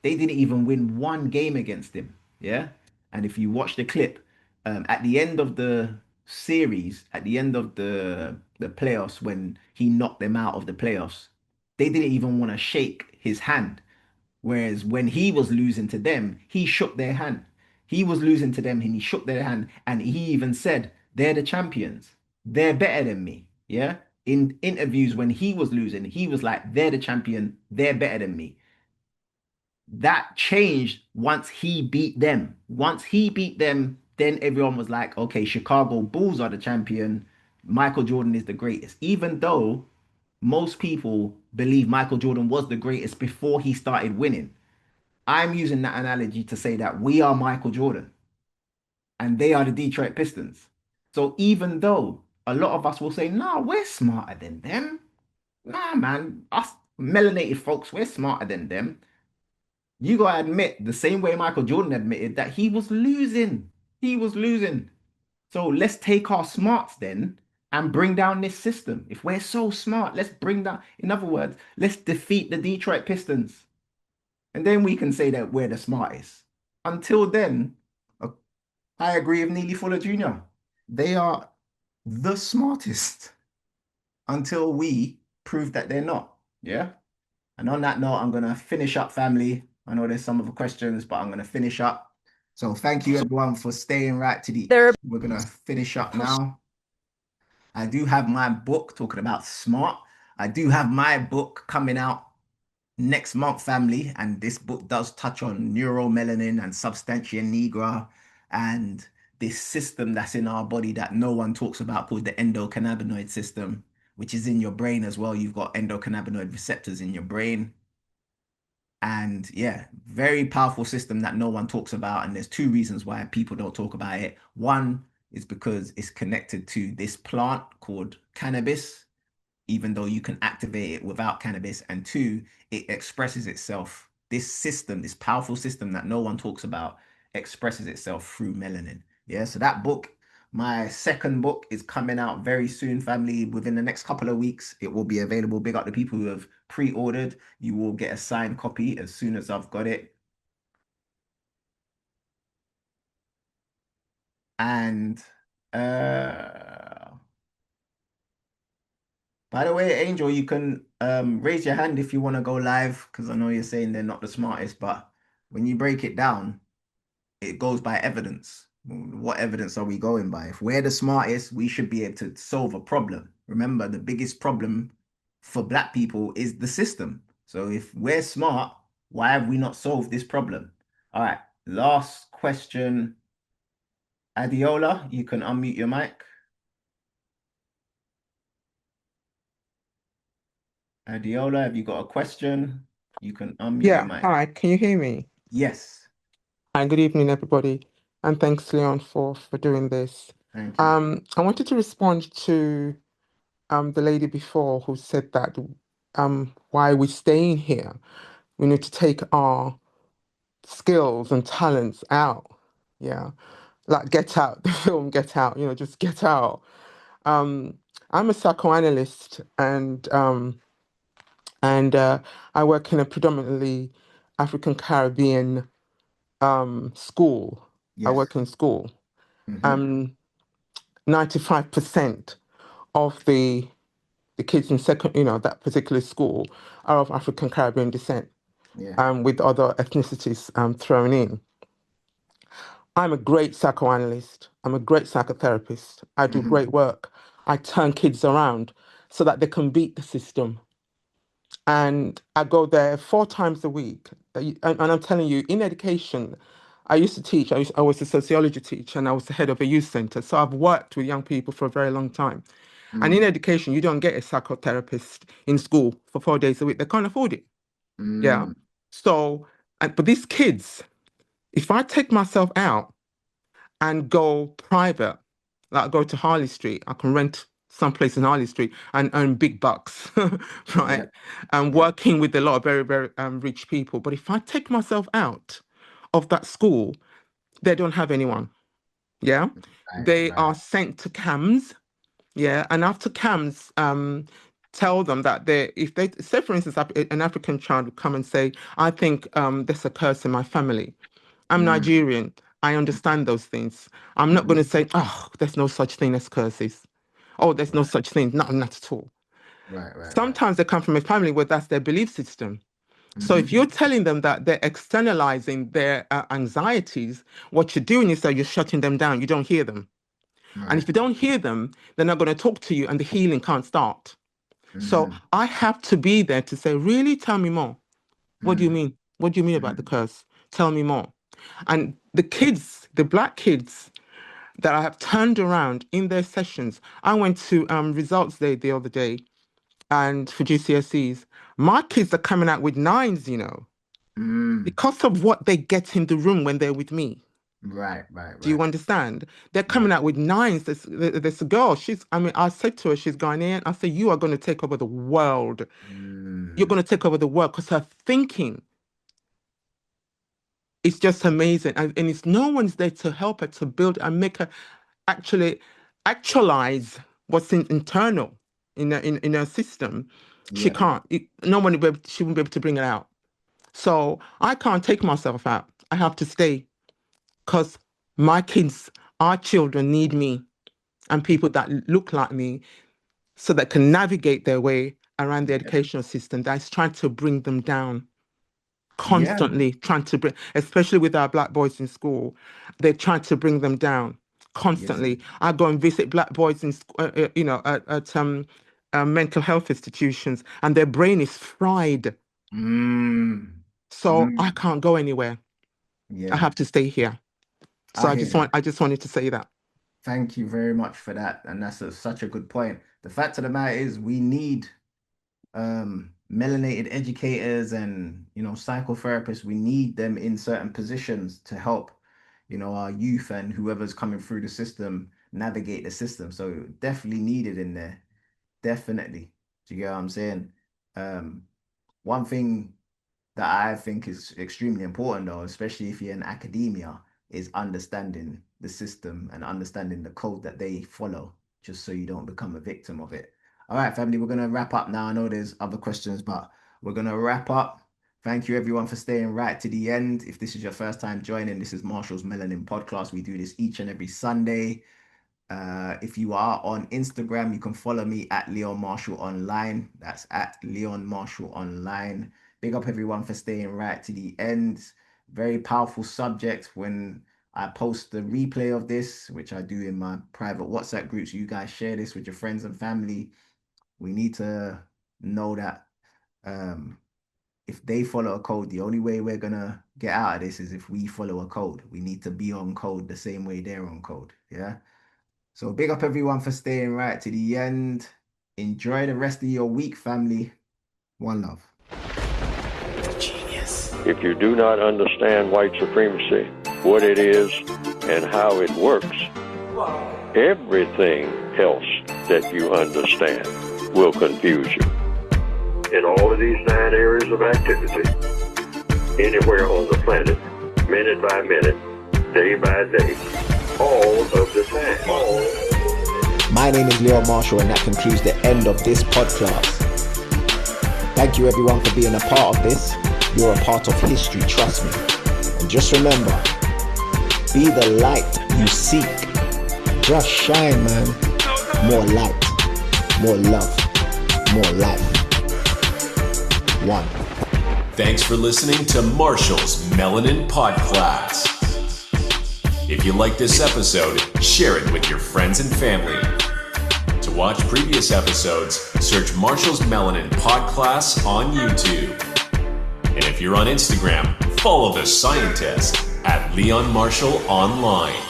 They didn't even win one game against him. Yeah. And if you watch the clip, at the end of the series, at the end of the playoffs, when he knocked them out of the playoffs, they didn't even want to shake his hand. Whereas when he was losing to them, he shook their hand. He was losing to them and he shook their hand. And he even said, "They're the champions. They're better than me." Yeah. In interviews when he was losing, he was like, "They're the champion. They're better than me." That changed once he beat them. Once he beat them, then everyone was like, "Okay, Chicago Bulls are the champion. Michael Jordan is the greatest." Even though most people believe Michael Jordan was the greatest before he started winning. I'm using that analogy to say that we are Michael Jordan and they are the Detroit Pistons. So even though a lot of us will say, "Nah, we're smarter than them. Nah, man, us melanated folks, we're smarter than them." You gotta admit, the same way Michael Jordan admitted that he was losing. He was losing. So let's take our smarts then and bring down this system. If we're so smart, let's bring down, in other words, let's defeat the Detroit Pistons. And then we can say that we're the smartest. Until then, I agree with Neely Fuller Jr. They are the smartest until we prove that they're not. Yeah. And on that note, I'm going to finish up, family. I know there's some of the questions, but I'm going to finish up. So thank you, everyone, for staying right to the... We're going to finish up now. I do have my book talking about smart. I do have my book coming out next month, family. And this book does touch on neuromelanin and substantia nigra and this system that's in our body that no one talks about called the endocannabinoid system, which is in your brain as well. You've got endocannabinoid receptors in your brain. And yeah, very powerful system that no one talks about. And there's two reasons why people don't talk about it. One is because it's connected to this plant called cannabis, even though you can activate it without cannabis. And two, it expresses itself. This system, this powerful system that no one talks about, expresses itself through melanin. Yeah, so that book, my second book, is coming out very soon, family. Within the next couple of weeks, it will be available. Big up the people who have pre-ordered. You will get a signed copy as soon as I've got it. And by the way, Angel, you can raise your hand if you want to go live, because I know you're saying they're not the smartest, but when you break it down, it goes by evidence. What evidence are we going by? If we're the smartest, we should be able to solve a problem. Remember, the biggest problem for Black people is the system. So if we're smart, why have we not solved this problem? All right, last question. Adiola, you can unmute your mic. Adiola, have you got a question? You can unmute your Yeah, mic. hi, can you hear me? Yes. Hi, good evening, everybody. And thanks, Leon, for doing this. Thank you. I wanted to respond to the lady before who said that why we're staying here. We need to take our skills and talents out. Yeah. Like Get Out, the film Get Out, just get out. I'm a psychoanalyst and I work in a predominantly African Caribbean school. I Yes. work in school. Mhm. 95% of the kids in that particular school are of African Caribbean descent, Yeah. with other ethnicities thrown in. I'm a great psychoanalyst. I'm a great psychotherapist. I do great work. I turn kids around so that they can beat the system. And I go there 4 times a week. And I'm telling you, in education, I used to teach. I was a sociology teacher, and I was the head of a youth center. So I've worked with young people for a very long time. And in education, you don't get a psychotherapist in school for 4 days a week. They can't afford it. Yeah. So, but these kids, if I take myself out and go private, like go to Harley Street, I can rent someplace in Harley Street and earn big bucks, right? Yeah. And working with a lot of very, very rich people. But if I take myself out of that school, they don't have anyone. Yeah. They are sent to CAMS. Yeah. And after CAMS, tell them that if they say, for instance, an African child would come and say, I think there's a curse in my family. I'm Nigerian. I understand those things. I'm not going to say, oh, there's no such thing as curses. Oh, there's no such thing. Not at all. Right. Sometimes they come from a family where that's their belief system. So if you're telling them that they're externalizing their anxieties, what you're doing is that you're shutting them down. You don't hear them. And if you don't hear them, they're not going to talk to you and the healing can't start. So I have to be there to say, really, tell me more. What do you mean? What do you mean about the curse? Tell me more. And the kids, the Black kids that I have turned around in their sessions, I went to results day the other day and for GCSEs, my kids are coming out with 9s, because of what they get in the room when they're with me. Right. Do you understand? They're coming out with 9s. There's a girl, I said to her, she's Ghanaian. I said, you are going to take over the world. You're going to take over the world because her thinking is just amazing. And it's no one's there to help her to build and make her actually actualize what's internal in her system. She can't. No one she won't be able to bring it out. So I can't take myself out. I have to stay because my kids, our children need me and people that look like me so that can navigate their way around the educational system that's trying to bring them down. Constantly trying to bring, especially with our Black boys in school, they're trying to bring them down constantly. I go and visit Black boys in, at mental health institutions, and their brain is fried. So I can't go anywhere. I have to stay here. So I just wanted to say that. Thank you very much for that. And that's such a good point. The fact of the matter is we need melanated educators and psychotherapists. We need them in certain positions to help our youth and whoever's coming through the system navigate the system. So definitely needed in there. Definitely. Do you get what I'm saying? One thing that I think is extremely important, though, especially if you're in academia, is understanding the system and understanding the code that they follow, just so you don't become a victim of it. All right, family, we're going to wrap up now. I know there's other questions, but we're going to wrap up. Thank you, everyone, for staying right to the end. If this is your first time joining, this is Marshall's Melanin Podcast. We do this each and every Sunday. If you are on Instagram, you can follow me at Leon Marshall Online. That's at Leon Marshall Online. Big up everyone for staying right to the end. Very powerful subject. When I post the replay of this, which I do in my private WhatsApp groups, you guys share this with your friends and family. We need to know that if they follow a code, the only way we're gonna get out of this is if we follow a code. We need to be on code the same way they're on code. Yeah. So big up everyone for staying right to the end. Enjoy the rest of your week, family. One love. Genius. If you do not understand white supremacy, what it is, and how it works, everything else that you understand will confuse you. In all of these 9 areas of activity, anywhere on the planet, minute by minute, day by day, all of the time. My name is Leon Marshall, and that concludes the end of this podcast. Thank you everyone for being a part of this. You're a part of history, trust me. And just remember, be the light you seek. Just shine, man. More light, more love, more life. One. Thanks for listening to Marshall's Melanin Podcast. If you like this episode, share it with your friends and family. To watch previous episodes, search Marshall's Melanin Podcast on YouTube. And if you're on Instagram, follow the scientist at Leon Marshall Online.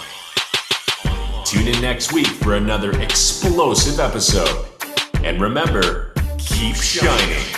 Tune in next week for another explosive episode. And remember, keep shining.